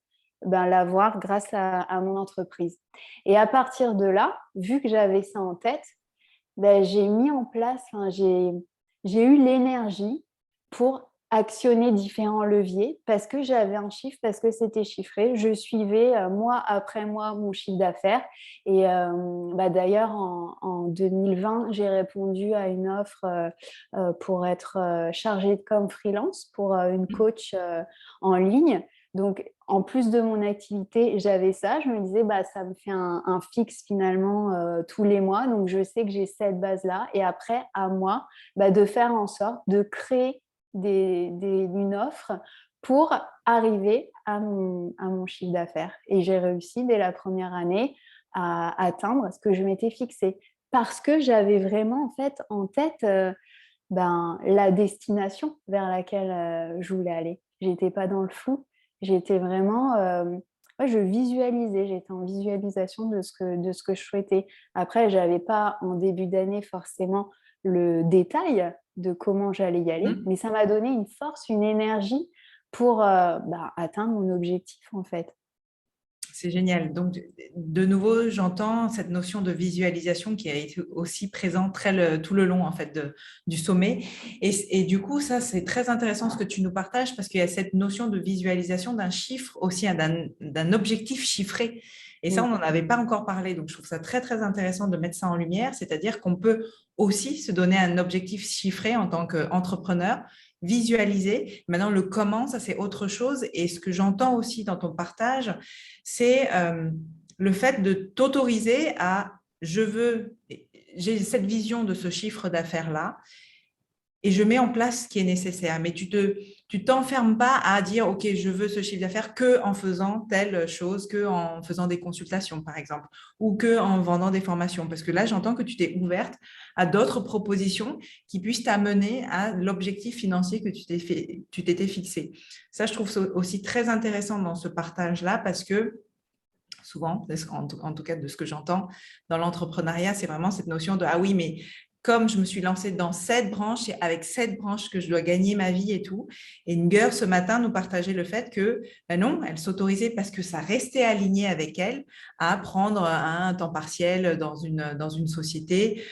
l'avoir grâce à mon entreprise. Et à partir de là, vu que j'avais ça en tête, j'ai mis en place, j'ai eu l'énergie pour actionner différents leviers parce que j'avais un chiffre, parce que c'était chiffré. Je suivais mois après mois mon chiffre d'affaires. Et d'ailleurs, en 2020, j'ai répondu à une offre pour être chargée de com freelance pour une coach en ligne. Donc, en plus de mon activité, j'avais ça. Je me disais, ça me fait un fixe finalement tous les mois. Donc, je sais que j'ai cette base-là. Et après, à moi, de faire en sorte de créer une offre pour arriver à mon chiffre d'affaires. Et j'ai réussi dès la première année à atteindre ce que je m'étais fixé. Parce que j'avais vraiment en fait en tête la destination vers laquelle je voulais aller. Je n'étais pas dans le flou. J'étais vraiment, je visualisais, j'étais en visualisation de ce que je souhaitais. Après, je n'avais pas en début d'année forcément le détail de comment j'allais y aller, mais ça m'a donné une force, une énergie pour atteindre mon objectif en fait. C'est génial. Donc, de nouveau, j'entends cette notion de visualisation qui a été aussi présente tout le long en fait du sommet. Et du coup, ça, c'est très intéressant ce que tu nous partages parce qu'il y a cette notion de visualisation d'un chiffre aussi, d'un objectif chiffré. Et ça, on n'en avait pas encore parlé. Donc, je trouve ça très, très intéressant de mettre ça en lumière. C'est-à-dire qu'on peut aussi se donner un objectif chiffré en tant qu'entrepreneur, visualiser. Maintenant, le comment, ça, c'est autre chose. Et ce que j'entends aussi dans ton partage, c'est le fait de t'autoriser à j'ai cette vision de ce chiffre d'affaires-là et je mets en place ce qui est nécessaire. Mais tu t'enfermes pas à dire, OK, je veux ce chiffre d'affaires que en faisant telle chose, que en faisant des consultations, par exemple, ou que en vendant des formations. Parce que là, j'entends que tu t'es ouverte à d'autres propositions qui puissent t'amener à l'objectif financier que tu t'étais fixé. Ça, je trouve ça aussi très intéressant dans ce partage-là parce que souvent, en tout cas de ce que j'entends dans l'entrepreneuriat, c'est vraiment cette notion de, ah oui, mais comme je me suis lancée dans cette branche, c'est avec cette branche que je dois gagner ma vie et tout. Et Nguer, ce matin, nous partageait le fait que, ben non, elle s'autorisait parce que ça restait aligné avec elle à prendre un temps partiel dans une société,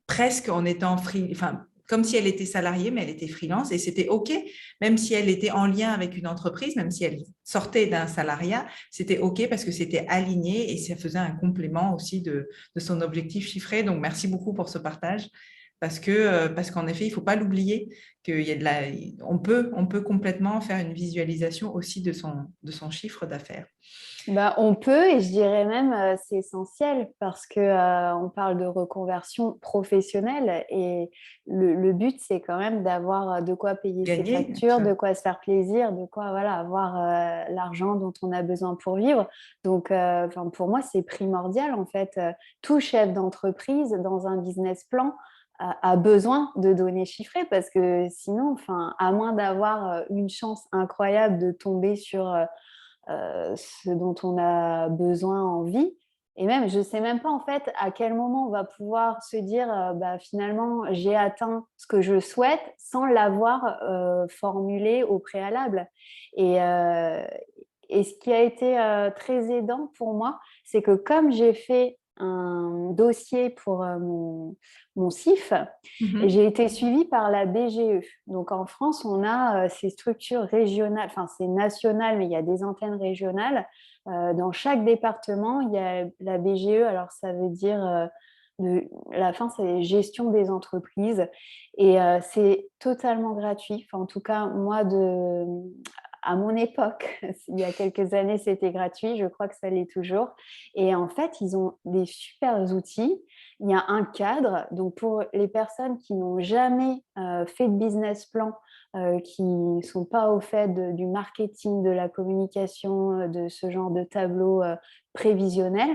presque en étant enfin, comme si elle était salariée, mais elle était freelance et c'était OK, même si elle était en lien avec une entreprise, même si elle sortait d'un salariat, c'était OK parce que c'était aligné et ça faisait un complément aussi de son objectif chiffré. Donc, merci beaucoup pour ce partage parce qu'en effet, il ne faut pas l'oublier qu'il y a on peut complètement faire une visualisation aussi de son chiffre d'affaires. Bah, on peut, et je dirais même c'est essentiel parce que on parle de reconversion professionnelle et le but c'est quand même d'avoir de quoi payer ses factures, de quoi se faire plaisir, de quoi voilà, avoir l'argent dont on a besoin pour vivre. Donc pour moi c'est primordial en fait. Tout chef d'entreprise dans un business plan a besoin de données chiffrées parce que sinon, à moins d'avoir une chance incroyable de tomber sur ce dont on a besoin en vie. Et même, je ne sais même pas en fait à quel moment on va pouvoir se dire finalement j'ai atteint ce que je souhaite sans l'avoir formulé au préalable. Et ce qui a été très aidant pour moi, c'est que comme j'ai fait un dossier pour mon CIF et j'ai été suivie par la BGE. Donc en France, on a ces structures régionales, enfin c'est national, mais il y a des antennes régionales. Dans chaque département, il y a la BGE, alors ça veut dire la fin, c'est gestion des entreprises et c'est totalement gratuit. Enfin, en tout cas, moi, à mon époque, il y a quelques années, c'était gratuit. Je crois que ça l'est toujours. Et en fait, ils ont des super outils. Il y a un cadre. Donc, pour les personnes qui n'ont jamais fait de business plan, qui ne sont pas au fait du marketing, de la communication, de ce genre de tableau prévisionnel,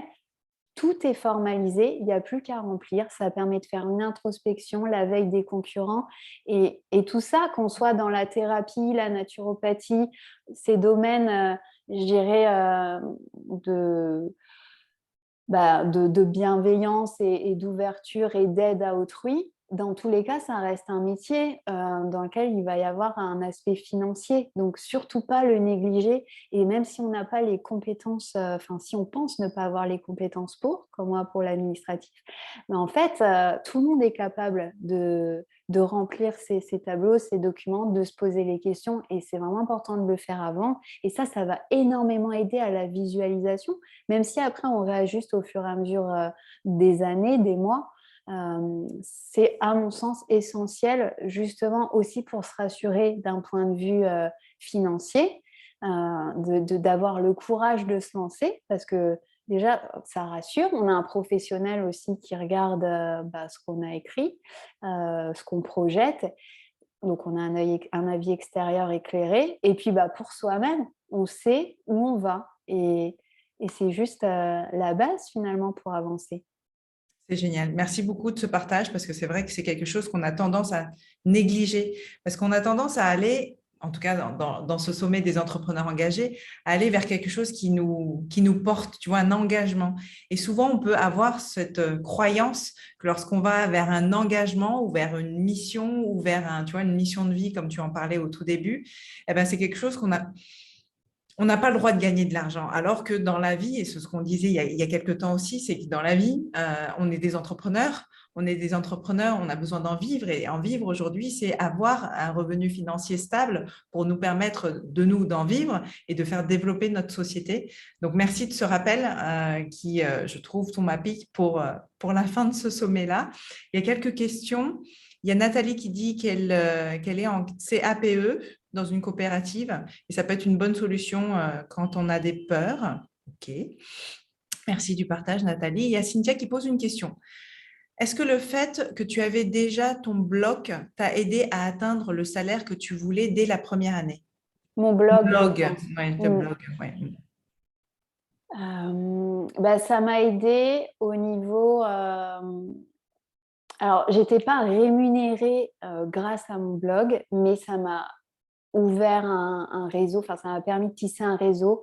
tout est formalisé, il n'y a plus qu'à remplir. Ça permet de faire une introspection la veille des concurrents. Et tout ça, qu'on soit dans la thérapie, la naturopathie, ces domaines, je dirais, de bienveillance et d'ouverture et d'aide à autrui, dans tous les cas, ça reste un métier dans lequel il va y avoir un aspect financier. Donc, surtout pas le négliger. Et même si on n'a pas les compétences, si on pense ne pas avoir les compétences comme moi pour l'administratif, mais en fait, tout le monde est capable de remplir ces tableaux, ces documents, de se poser les questions. Et c'est vraiment important de le faire avant. Et ça va énormément aider à la visualisation, même si après, on réajuste au fur et à mesure des années, des mois. C'est à mon sens essentiel justement aussi pour se rassurer d'un point de vue financier, d'avoir le courage de se lancer parce que déjà ça rassure. On a un professionnel aussi qui regarde ce qu'on a écrit, ce qu'on projette. Donc on a un avis extérieur éclairé et puis pour soi-même on sait où on va et c'est juste la base finalement pour avancer. C'est génial. Merci beaucoup de ce partage parce que c'est vrai que c'est quelque chose qu'on a tendance à négliger parce qu'on a tendance à aller, en tout cas dans ce sommet des entrepreneurs engagés, à aller vers quelque chose qui nous porte, tu vois, un engagement. Et souvent, on peut avoir cette croyance que lorsqu'on va vers un engagement ou vers une mission ou vers une mission de vie, comme tu en parlais au tout début, eh ben, c'est quelque chose on n'a pas le droit de gagner de l'argent. Alors que dans la vie, et c'est ce qu'on disait il y a quelques temps aussi, c'est que dans la vie, on est des entrepreneurs. On est des entrepreneurs, on a besoin d'en vivre. Et en vivre aujourd'hui, c'est avoir un revenu financier stable pour nous permettre de nous d'en vivre et de faire développer notre société. Donc, merci de ce rappel qui, je trouve, tombe à pic pour la fin de ce sommet-là. Il y a quelques questions. Il y a Nathalie qui dit qu'elle est en CAPE dans une coopérative et ça peut être une bonne solution quand on a des peurs. OK. Merci du partage, Nathalie. Il y a Cynthia qui pose une question. Est-ce que le fait que tu avais déjà ton bloc t'a aidé à atteindre le salaire que tu voulais dès la première année? Mon blog, je Blog, pense. ouais, le blog, ouais. Ça m'a aidé au niveau. Alors, j'étais pas rémunérée grâce à mon blog, mais ça m'a ouvert un réseau. Enfin, ça m'a permis de tisser un réseau,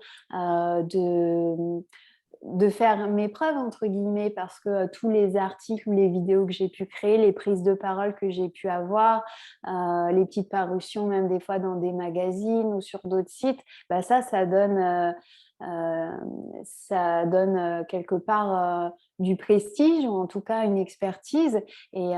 de faire mes preuves, entre guillemets, parce que tous les articles ou les vidéos que j'ai pu créer, les prises de parole que j'ai pu avoir, les petites parutions, même des fois dans des magazines ou sur d'autres sites, ça donne quelque part du prestige ou en tout cas une expertise et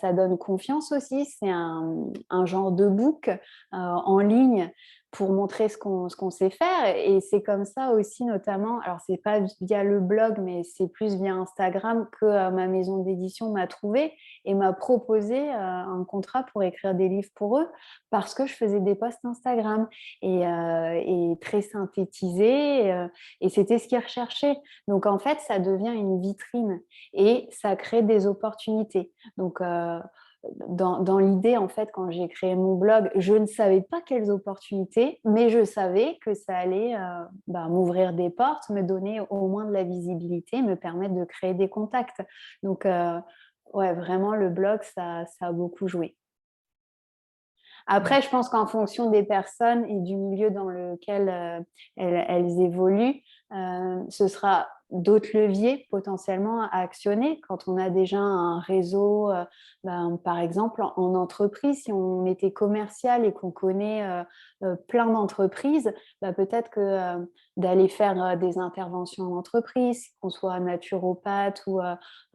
ça donne confiance aussi. C'est un genre de book en ligne pour montrer ce qu'on sait faire. Et c'est comme ça aussi, notamment, alors c'est pas via le blog, mais c'est plus via Instagram que ma maison d'édition m'a trouvé et m'a proposé un contrat pour écrire des livres pour eux parce que je faisais des posts Instagram et très synthétisés et c'était ce qu'ils recherchaient. Donc en fait, ça devient une vitrine et ça crée des opportunités. Donc dans l'idée, en fait, quand j'ai créé mon blog, je ne savais pas quelles opportunités, mais je savais que ça allait m'ouvrir des portes, me donner au moins de la visibilité, me permettre de créer des contacts. Donc, ouais, vraiment, le blog, ça a beaucoup joué. Après, je pense qu'en fonction des personnes et du milieu dans lequel elles évoluent, ce sera d'autres leviers potentiellement à actionner quand on a déjà un réseau, par exemple en entreprise, si on était commercial et qu'on connaît plein d'entreprises, peut-être que d'aller faire des interventions en entreprise, qu'on soit naturopathe ou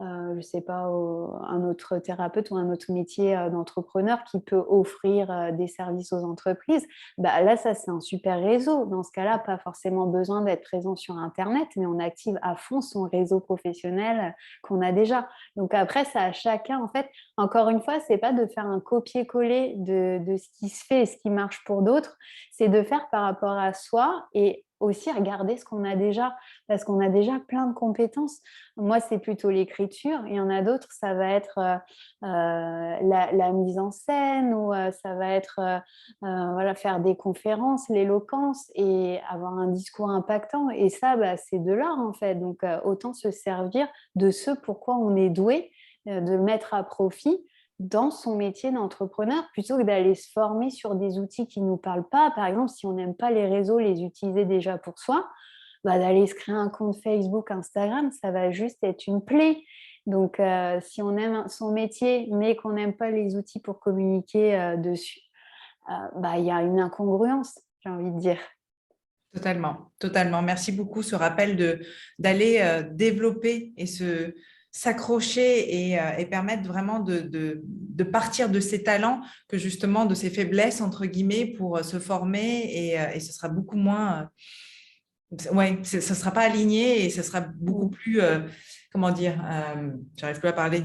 je ne sais pas, un autre thérapeute ou un autre métier d'entrepreneur qui peut offrir des services aux entreprises, là, ça, c'est un super réseau. Dans ce cas-là, pas forcément besoin d'être présent sur Internet, mais on active à fond son réseau professionnel qu'on a déjà. Donc après, ça à chacun, en fait, encore une fois, c'est pas de faire un copier-coller de ce qui se fait et ce qui marche pour d'autres, c'est de faire par rapport à soi et aussi regarder ce qu'on a déjà, parce qu'on a déjà plein de compétences. Moi, c'est plutôt l'écriture. Il y en a d'autres, ça va être la mise en scène ou ça va être voilà, faire des conférences, l'éloquence et avoir un discours impactant. Et ça, c'est de l'art, en fait. Donc, autant se servir de ce pourquoi on est doué, de le mettre à profit dans son métier d'entrepreneur plutôt que d'aller se former sur des outils qui ne nous parlent pas. Par exemple, si on n'aime pas les réseaux, les utiliser déjà pour soi, d'aller se créer un compte Facebook, Instagram, ça va juste être une plaie. Donc, si on aime son métier, mais qu'on n'aime pas les outils pour communiquer dessus, il y a une incongruence, j'ai envie de dire. Totalement, totalement. Merci beaucoup ce rappel d'aller développer et s'accrocher et permettre vraiment de partir de ses talents que justement de ses faiblesses, entre guillemets, pour se former et ce sera beaucoup moins... ouais, ce ne sera pas aligné et ce sera beaucoup plus... comment dire j'arrive plus à parler...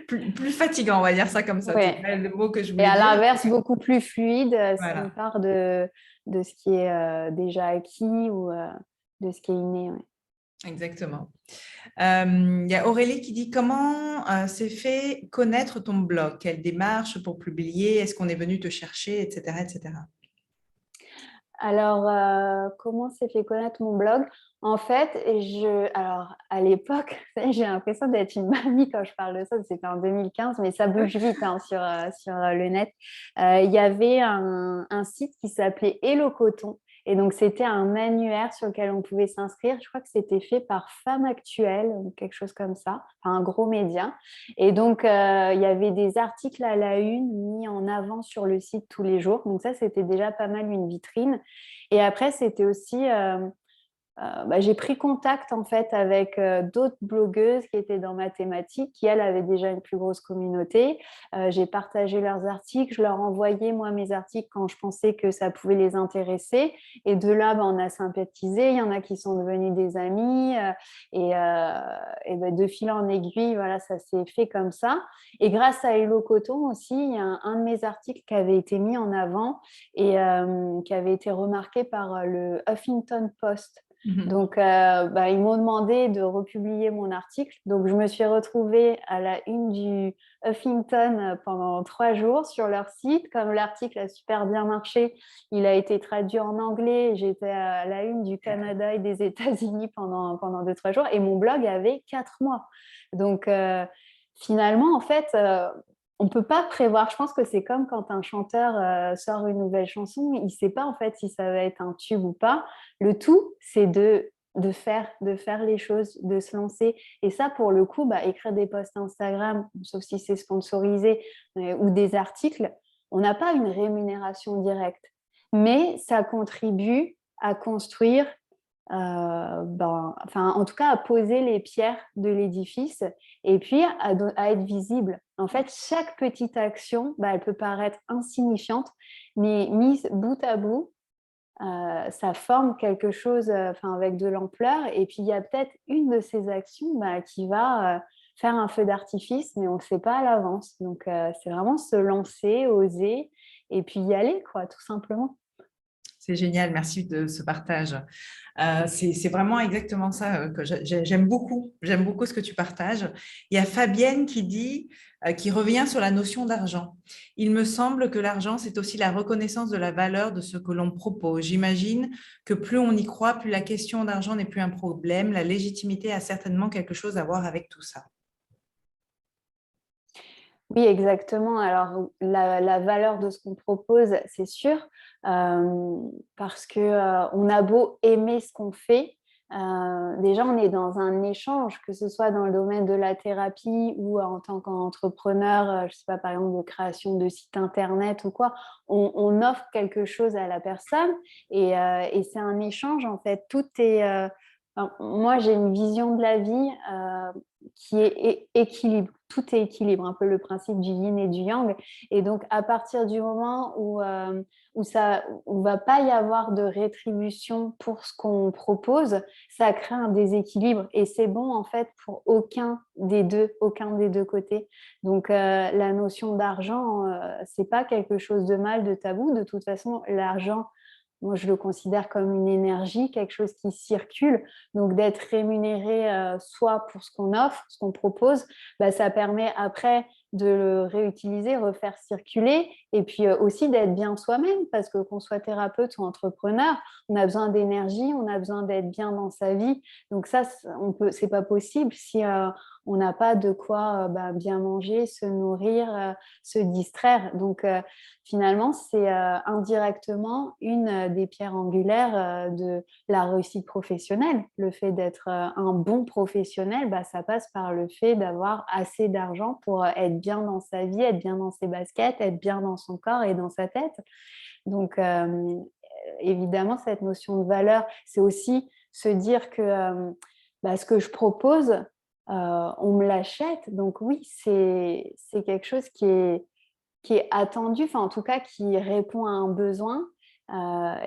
plus fatigant, on va dire ça comme ça. Ouais. C'est le mot que je Et voulais à dire. l'inverse, beaucoup plus fluide si Voilà. on part de ce qui est déjà acquis ou de ce qui est inné. Ouais. Exactement. Il y a Aurélie qui dit comment s'est fait connaître ton blog? Quelle démarche pour publier? Est-ce qu'on est venu te chercher, etc., etc. Alors, comment s'est fait connaître mon blog? En fait, alors à l'époque, j'ai l'impression d'être une mamie quand je parle de ça, c'était en 2015, mais ça bouge vite sur le net. Il y avait un site qui s'appelait Hello Coton Et donc, c'était un annuaire sur lequel on pouvait s'inscrire. Je crois que c'était fait par Femme Actuelle ou quelque chose comme ça, enfin, un gros média. Et donc, il y avait des articles à la une mis en avant sur le site tous les jours. Donc, ça, c'était déjà pas mal une vitrine. Et après, c'était aussi j'ai pris contact en fait avec d'autres blogueuses qui étaient dans ma thématique, qui elles avaient déjà une plus grosse communauté. J'ai partagé leurs articles, je leur envoyais moi mes articles quand je pensais que ça pouvait les intéresser. Et de là, on a sympathisé. Il y en a qui sont devenus des amis de fil en aiguille, voilà, ça s'est fait comme ça. Et grâce à Hello Coton aussi, il y a un de mes articles qui avait été mis en avant et qui avait été remarqué par le Huffington Post. Donc, ils m'ont demandé de republier mon article. Donc, je me suis retrouvée à la une du Huffington pendant 3 jours sur leur site. Comme l'article a super bien marché, il a été traduit en anglais. J'étais à la une du Canada et des États-Unis pendant 2-3 jours. Et mon blog avait 4 mois. Donc, finalement, en fait, on ne peut pas prévoir. Je pense que c'est comme quand un chanteur sort une nouvelle chanson. Il ne sait pas en fait si ça va être un tube ou pas. Le tout, c'est de faire les choses, de se lancer. Et ça, pour le coup, écrire des posts Instagram, sauf si c'est sponsorisé, ou des articles, on n'a pas une rémunération directe. Mais ça contribue à construire, en tout cas, à poser les pierres de l'édifice et puis à être visible. En fait, chaque petite action, elle peut paraître insignifiante, mais mise bout à bout, ça forme quelque chose avec de l'ampleur. Et puis, il y a peut-être une de ces actions qui va faire un feu d'artifice, mais on ne le sait pas à l'avance. Donc, c'est vraiment se lancer, oser, et puis y aller, quoi, tout simplement. C'est génial, merci de ce partage. C'est vraiment exactement ça que j'aime beaucoup. J'aime beaucoup ce que tu partages. Il y a Fabienne qui dit, qui revient sur la notion d'argent. Il me semble que l'argent, c'est aussi la reconnaissance de la valeur de ce que l'on propose. J'imagine que plus on y croit, plus la question d'argent n'est plus un problème. La légitimité a certainement quelque chose à voir avec tout ça. Oui, exactement. Alors, la valeur de ce qu'on propose, c'est sûr, parce qu'on a beau aimer ce qu'on fait, déjà, on est dans un échange, que ce soit dans le domaine de la thérapie ou en tant qu'entrepreneur, je ne sais pas, par exemple, de création de site internet ou quoi, on offre quelque chose à la personne et c'est un échange, en fait. Tout est... moi, j'ai une vision de la vie qui est équilibre. Tout est équilibre, un peu le principe du yin et du yang. Et donc, à partir du moment où où va pas y avoir de rétribution pour ce qu'on propose, ça crée un déséquilibre. Et c'est bon, en fait, pour aucun des deux côtés. Donc, la notion d'argent, c'est pas quelque chose de mal, de tabou. De toute façon, l'argent, moi, je le considère comme une énergie, quelque chose qui circule. Donc, d'être rémunéré soit pour ce qu'on offre, ce qu'on propose, ça permet après de le réutiliser, refaire circuler, et puis aussi d'être bien soi-même, parce que qu'on soit thérapeute ou entrepreneur, on a besoin d'énergie, on a besoin d'être bien dans sa vie. Donc ça, c'est pas possible si on n'a pas de quoi bien manger, se nourrir, se distraire. Donc finalement, c'est indirectement une des pierres angulaires de la réussite professionnelle. Le fait d'être un bon professionnel, ça passe par le fait d'avoir assez d'argent pour être bien dans sa vie, être bien dans ses baskets, être bien dans son corps et dans sa tête. Donc, évidemment, cette notion de valeur, c'est aussi se dire que ce que je propose, on me l'achète. Donc oui, c'est quelque chose qui est attendu, enfin en tout cas qui répond à un besoin.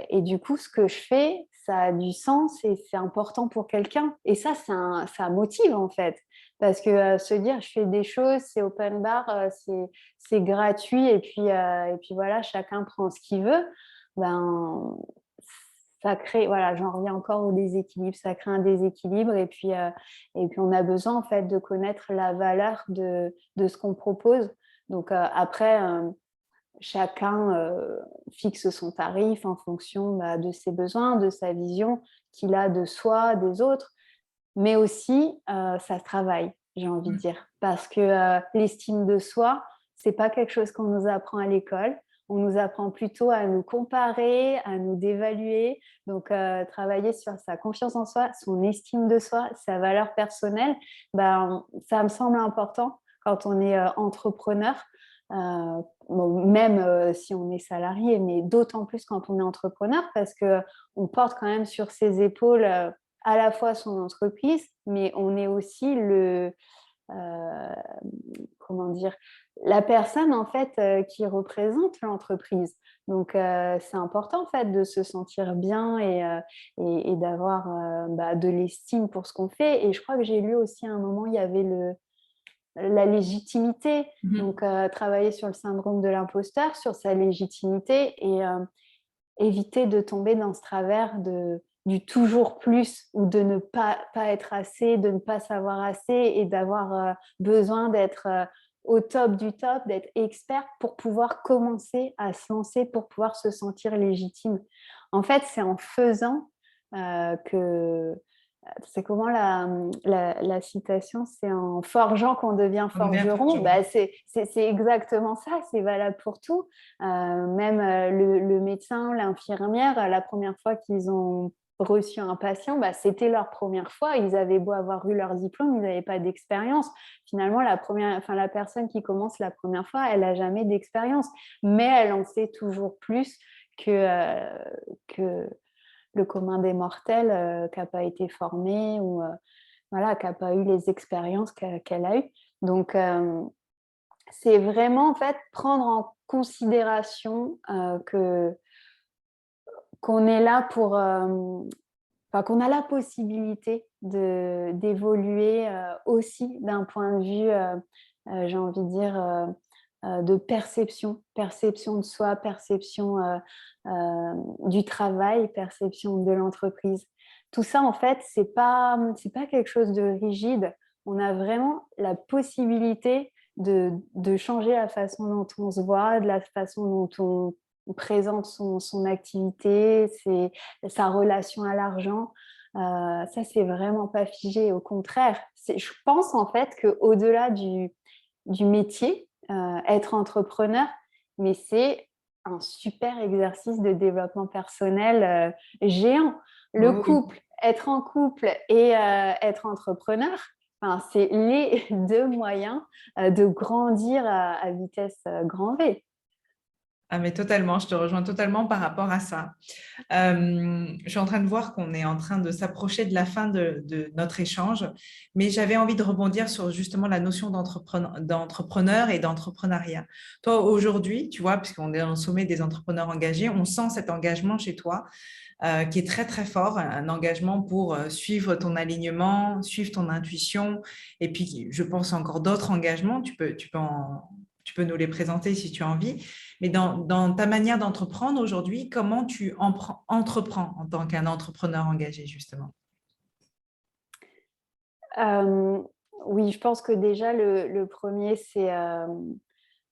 Et du coup, ce que je fais, ça a du sens et c'est important pour quelqu'un. Et ça, ça motive en fait. Parce que se dire, je fais des choses, c'est open bar, c'est gratuit et puis voilà, chacun prend ce qu'il veut. Ben, ça crée, voilà, j'en reviens encore au déséquilibre, ça crée un déséquilibre et puis on a besoin en fait de connaître la valeur de ce qu'on propose. Donc après, chacun fixe son tarif en fonction de ses besoins, de sa vision qu'il a de soi, des autres, mais aussi ça se travaille, j'ai envie de dire, parce que l'estime de soi, c'est pas quelque chose qu'on nous apprend à l'école. on nous apprend plutôt à nous comparer, à nous dévaluer. Donc, travailler sur sa confiance en soi, son estime de soi, sa valeur personnelle, ben, ça me semble important quand on est entrepreneur. Bon, même si on est salarié, mais d'autant plus quand on est entrepreneur parce qu'on porte quand même sur ses épaules à la fois son entreprise, mais on est aussi euh, comment dire, la personne en fait qui représente l'entreprise. Donc c'est important en fait de se sentir bien et d'avoir de l'estime pour ce qu'on fait. Et je crois que j'ai lu aussi à un moment, il y avait la légitimité, donc travailler sur le syndrome de l'imposteur, sur sa légitimité et éviter de tomber dans ce travers du toujours plus ou de ne pas être assez, de ne pas savoir assez et d'avoir besoin d'être au top du top, d'être expert pour pouvoir commencer à se lancer, pour pouvoir se sentir légitime. En fait, c'est en faisant que... C'est comment la citation? C'est en forgeant qu'on devient On devient forgeron. forgeron. C'est exactement ça, c'est valable pour tout. Même le médecin, l'infirmière, la première fois qu'ils ont reçu un patient, c'était leur première fois. Ils avaient beau avoir eu leur diplôme, ils n'avaient pas d'expérience. Finalement, la personne qui commence la première fois, elle n'a jamais d'expérience, mais elle en sait toujours plus que le commun des mortels qui n'a pas été formé ou voilà, qui n'a pas eu les expériences qu'elle a eues. Donc, c'est vraiment en fait prendre en considération qu'on est là pour, qu'on a la possibilité d'évoluer aussi d'un point de vue, j'ai envie de dire, de perception de soi, perception du travail, perception de l'entreprise. Tout ça, en fait, c'est pas quelque chose de rigide. On a vraiment la possibilité de changer la façon dont on se voit, de la façon dont on présente son activité, sa relation à l'argent. Ça, c'est vraiment pas figé. Au contraire, je pense en fait qu'au-delà du métier, être entrepreneur, mais c'est un super exercice de développement personnel géant. Le Oh oui. couple, être en couple et être entrepreneur, enfin, c'est les deux moyens de grandir à vitesse grand V. Ah, mais totalement, je te rejoins totalement par rapport à ça. Je suis en train de voir qu'on est en train de s'approcher de la fin de notre échange, mais j'avais envie de rebondir sur justement la notion d'entrepreneur et d'entrepreneuriat. Toi, aujourd'hui, tu vois, puisqu'on est au sommet des entrepreneurs engagés, on sent cet engagement chez toi qui est très, très fort, un engagement pour suivre ton alignement, suivre ton intuition, et puis je pense encore d'autres engagements, tu peux nous les présenter si tu as envie, mais dans ta manière d'entreprendre aujourd'hui, comment tu entreprends en tant qu'un entrepreneur engagé, justement? Euh, oui, je pense que déjà, le premier, c'est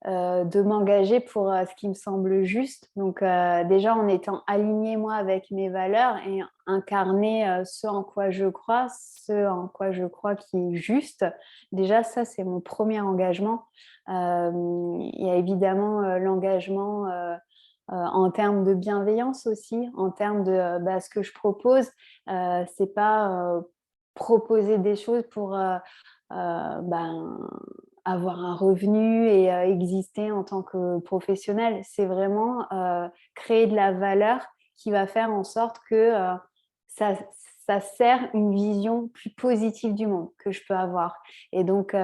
de m'engager pour ce qui me semble juste. Donc, déjà, en étant alignée, moi, avec mes valeurs et incarner ce en quoi je crois, ce en quoi je crois qui est juste. Déjà, ça, c'est mon premier engagement. Il y a évidemment l'engagement en termes de bienveillance aussi, en termes de ce que je propose. C'est pas proposer des choses pour avoir un revenu et exister en tant que professionnel. C'est vraiment créer de la valeur qui va faire en sorte que ça, ça sert une vision plus positive du monde que je peux avoir. Et donc,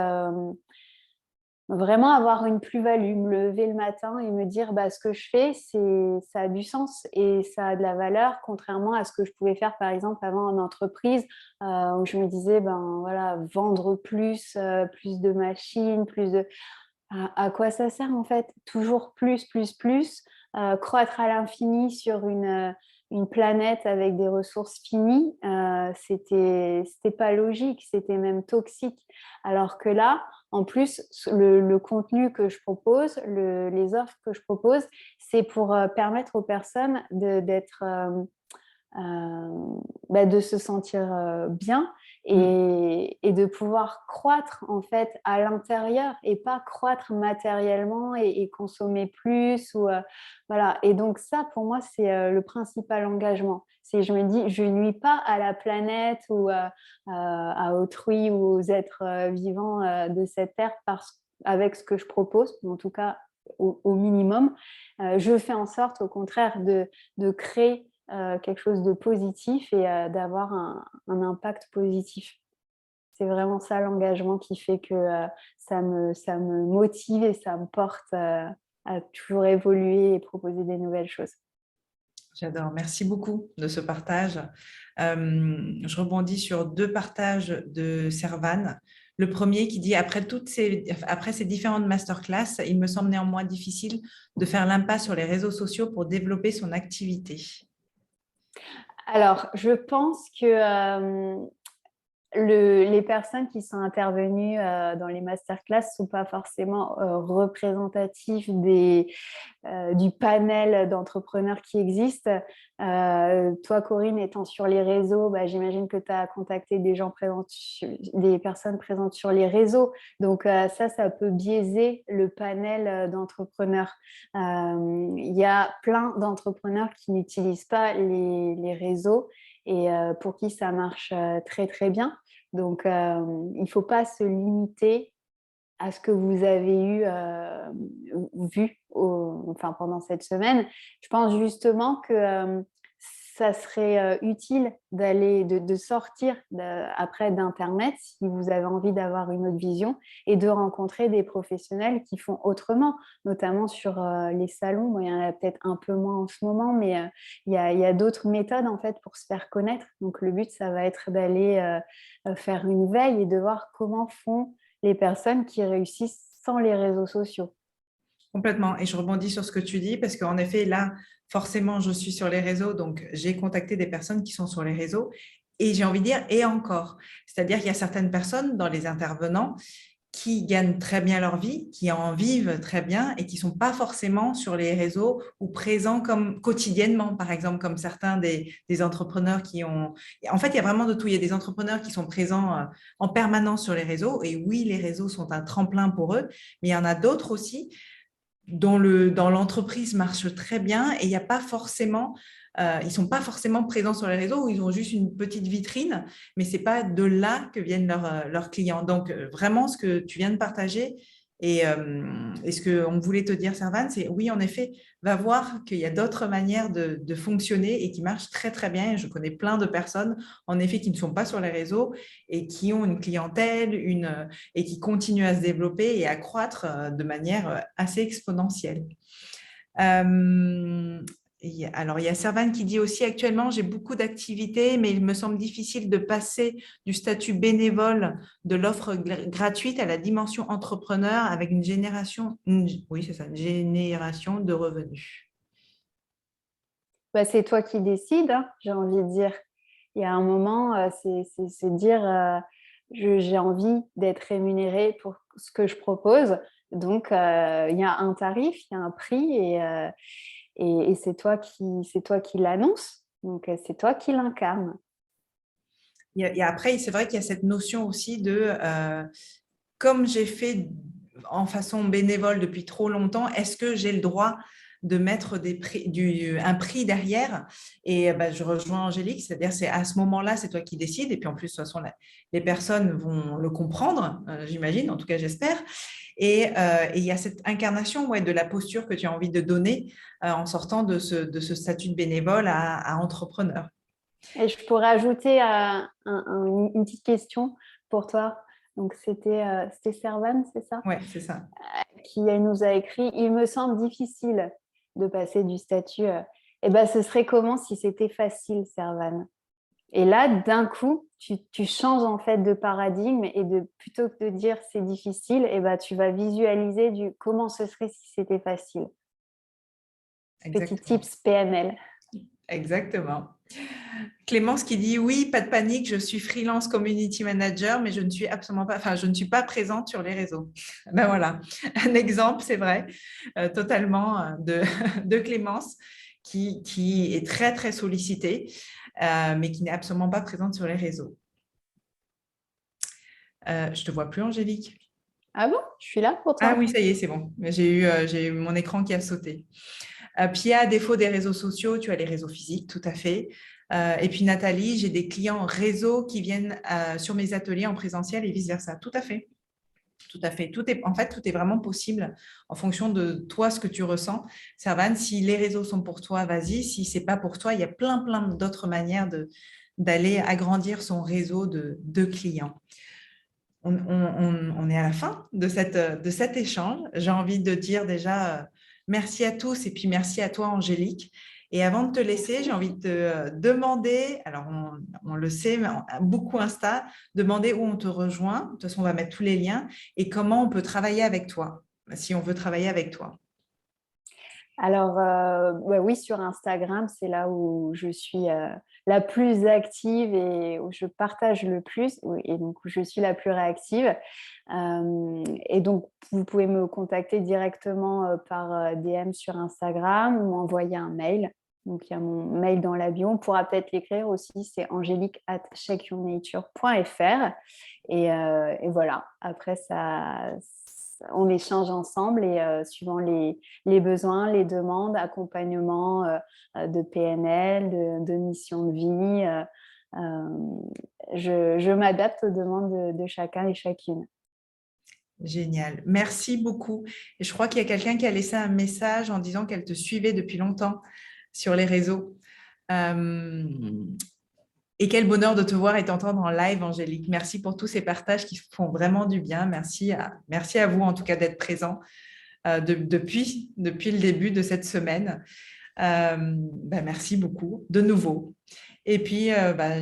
vraiment avoir une plus-value, me lever le matin et me dire ce que je fais, ça a du sens et ça a de la valeur, contrairement à ce que je pouvais faire par exemple avant en entreprise où je me disais voilà, vendre plus, plus de machines, plus de... À quoi ça sert en fait? Toujours plus, plus, plus, croître à l'infini sur une planète avec des ressources finies, c'était pas logique, c'était même toxique. Alors que là, en plus, le contenu que je propose, les offres que je propose, c'est pour permettre aux personnes de se sentir bien et de pouvoir croître en fait à l'intérieur et pas croître matériellement et consommer plus voilà. Et donc ça, pour moi, c'est le principal engagement. C'est je me dis, je nuis pas à la planète ou à autrui ou aux êtres vivants de cette terre avec ce que je propose, en tout cas au minimum. Je fais en sorte, au contraire, de créer quelque chose de positif et d'avoir un impact positif. C'est vraiment ça l'engagement qui fait que ça me motive et ça me porte à toujours évoluer et proposer des nouvelles choses. J'adore. Merci beaucoup de ce partage. Je rebondis sur 2 partages de Servane. Le premier qui dit après ces différentes masterclass, il me semble néanmoins difficile de faire l'impasse sur les réseaux sociaux pour développer son activité. Alors, je pense que les personnes qui sont intervenues dans les masterclass ne sont pas forcément représentatives du panel d'entrepreneurs qui existent. Toi, Corinne, étant sur les réseaux, j'imagine que tu as contacté des personnes présentes sur les réseaux. Donc, ça peut biaiser le panel d'entrepreneurs. Il y a plein d'entrepreneurs qui n'utilisent pas les réseaux et pour qui ça marche très, très bien. Donc, il ne faut pas se limiter à ce que vous avez vu pendant cette semaine. Je pense justement que ça serait utile de sortir après d'Internet si vous avez envie d'avoir une autre vision et de rencontrer des professionnels qui font autrement, notamment sur les salons. Bon, il y en a peut-être un peu moins en ce moment, mais il y a d'autres méthodes en fait pour se faire connaître. Donc le but, ça va être d'aller faire une veille et de voir comment font les personnes qui réussissent sans les réseaux sociaux. Complètement. Et je rebondis sur ce que tu dis parce qu'en effet, là, forcément, je suis sur les réseaux, donc j'ai contacté des personnes qui sont sur les réseaux et j'ai envie de dire, et encore. C'est-à-dire qu'il y a certaines personnes dans les intervenants qui gagnent très bien leur vie, qui en vivent très bien et qui ne sont pas forcément sur les réseaux ou présents comme quotidiennement, par exemple, comme certains des entrepreneurs qui ont… En fait, il y a vraiment de tout. Il y a des entrepreneurs qui sont présents en permanence sur les réseaux et oui, les réseaux sont un tremplin pour eux, mais il y en a d'autres aussi dans l'entreprise marche très bien et il y a pas forcément, ils ne sont pas forcément présents sur les réseaux où ils ont juste une petite vitrine, mais ce n'est pas de là que viennent leurs clients. Donc, vraiment, ce que tu viens de partager et ce qu'on voulait te dire, Servane, c'est oui, en effet, va voir qu'il y a d'autres manières de fonctionner et qui marchent très, très bien. Et je connais plein de personnes, en effet, qui ne sont pas sur les réseaux et qui ont une clientèle, et qui continuent à se développer et à croître de manière assez exponentielle. Alors, il y a Servane qui dit aussi actuellement, j'ai beaucoup d'activités, mais il me semble difficile de passer du statut bénévole de l'offre gratuite à la dimension entrepreneur avec une génération de revenus. C'est toi qui décides, hein, j'ai envie de dire. Il y a un moment, c'est dire j'ai envie d'être rémunérée pour ce que je propose. Donc, il y a un tarif, il y a un prix et c'est toi qui l'annonce. Donc, c'est toi qui l'incarne. Et après, c'est vrai qu'il y a cette notion aussi de comme j'ai fait en façon bénévole depuis trop longtemps, est-ce que j'ai le droit de mettre un prix derrière? Et je rejoins Angélique, c'est-à-dire c'est à ce moment-là, c'est toi qui décides. Et puis en plus, de toute façon, les personnes vont le comprendre, j'imagine, en tout cas j'espère. Et il y a cette incarnation de la posture que tu as envie de donner en sortant de ce statut de bénévole à entrepreneur. Et je pourrais ajouter une petite question pour toi. Donc, c'était Servane, c'est ça? Oui, c'est ça. Qui nous a écrit « Il me semble difficile de passer du statut. Ce serait comment si c'était facile, Servane ?» Et là, d'un coup, tu changes en fait de paradigme et plutôt que de dire « c'est difficile », tu vas visualiser comment ce serait si c'était facile. Exactement. Petit tips PNL. Exactement. Clémence qui dit oui, pas de panique, je suis freelance community manager, mais je ne suis absolument pas, je ne suis pas présente sur les réseaux. Ben voilà, un exemple, c'est vrai, totalement de Clémence qui est très très sollicitée, mais qui n'est absolument pas présente sur les réseaux. Je te vois plus, Angélique. Ah bon? Je suis là pour Ah toi. oui, ça y est, c'est bon. J'ai eu mon écran qui a sauté. Puis à défaut des réseaux sociaux, tu as les réseaux physiques, tout à fait. Et puis Nathalie, j'ai des clients réseau qui viennent sur mes ateliers en présentiel et vice-versa. Tout à fait. Tout à fait. En fait, tout est vraiment possible en fonction de toi, ce que tu ressens. Servane, si les réseaux sont pour toi, vas-y. Si ce n'est pas pour toi, il y a plein d'autres manières d'aller agrandir son réseau de clients. On est à la fin de cet échange. J'ai envie de dire déjà merci à tous et puis merci à toi, Angélique. Et avant de te laisser, j'ai envie de te demander, alors on le sait, mais beaucoup Insta, demander où on te rejoint. De toute façon, on va mettre tous les liens et comment on peut travailler avec toi, si on veut travailler avec toi. Alors, oui, sur Instagram, c'est là où je suis la plus active et où je partage le plus, oui, et donc où je suis la plus réactive. Et donc, vous pouvez me contacter directement par DM sur Instagram ou m'envoyer un mail. Donc, il y a mon mail dans la bio. On pourra peut-être l'écrire aussi, c'est angélique@checkyournature.fr. Et voilà, après, on échange ensemble et suivant les besoins, les demandes, accompagnement de PNL, de mission de vie, je m'adapte aux demandes de chacun et chacune. Génial. Merci beaucoup. Et je crois qu'il y a quelqu'un qui a laissé un message en disant qu'elle te suivait depuis longtemps sur les réseaux. Et quel bonheur de te voir et t'entendre en live, Angélique. Merci pour tous ces partages qui font vraiment du bien. Merci à vous, en tout cas, d'être présents depuis le début de cette semaine. Merci beaucoup, de nouveau. Et puis,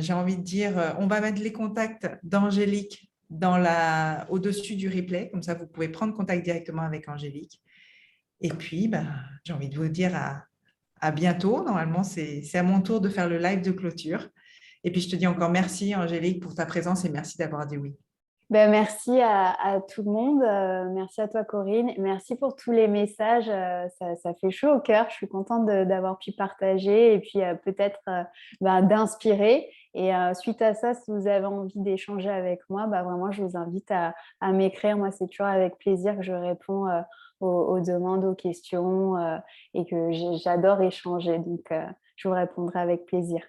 j'ai envie de dire, on va mettre les contacts d'Angélique au-dessus du replay. Comme ça, vous pouvez prendre contact directement avec Angélique. Et puis, j'ai envie de vous dire à bientôt. Normalement, c'est à mon tour de faire le live de clôture. Et puis, je te dis encore merci, Angélique, pour ta présence et merci d'avoir dit oui. Merci à tout le monde. Merci à toi, Corinne. Merci pour tous les messages. Ça fait chaud au cœur. Je suis contente d'avoir pu partager et puis peut-être d'inspirer. Et suite à ça, si vous avez envie d'échanger avec moi, vraiment, je vous invite à m'écrire. Moi, c'est toujours avec plaisir que je réponds aux demandes, aux questions et que j'adore échanger. Donc, je vous répondrai avec plaisir.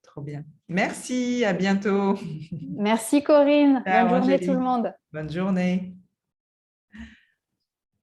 Trop bien. Merci, à bientôt. Merci, Corinne. Bonne Ciao, journée, tout le Angélique. monde. Bonne journée.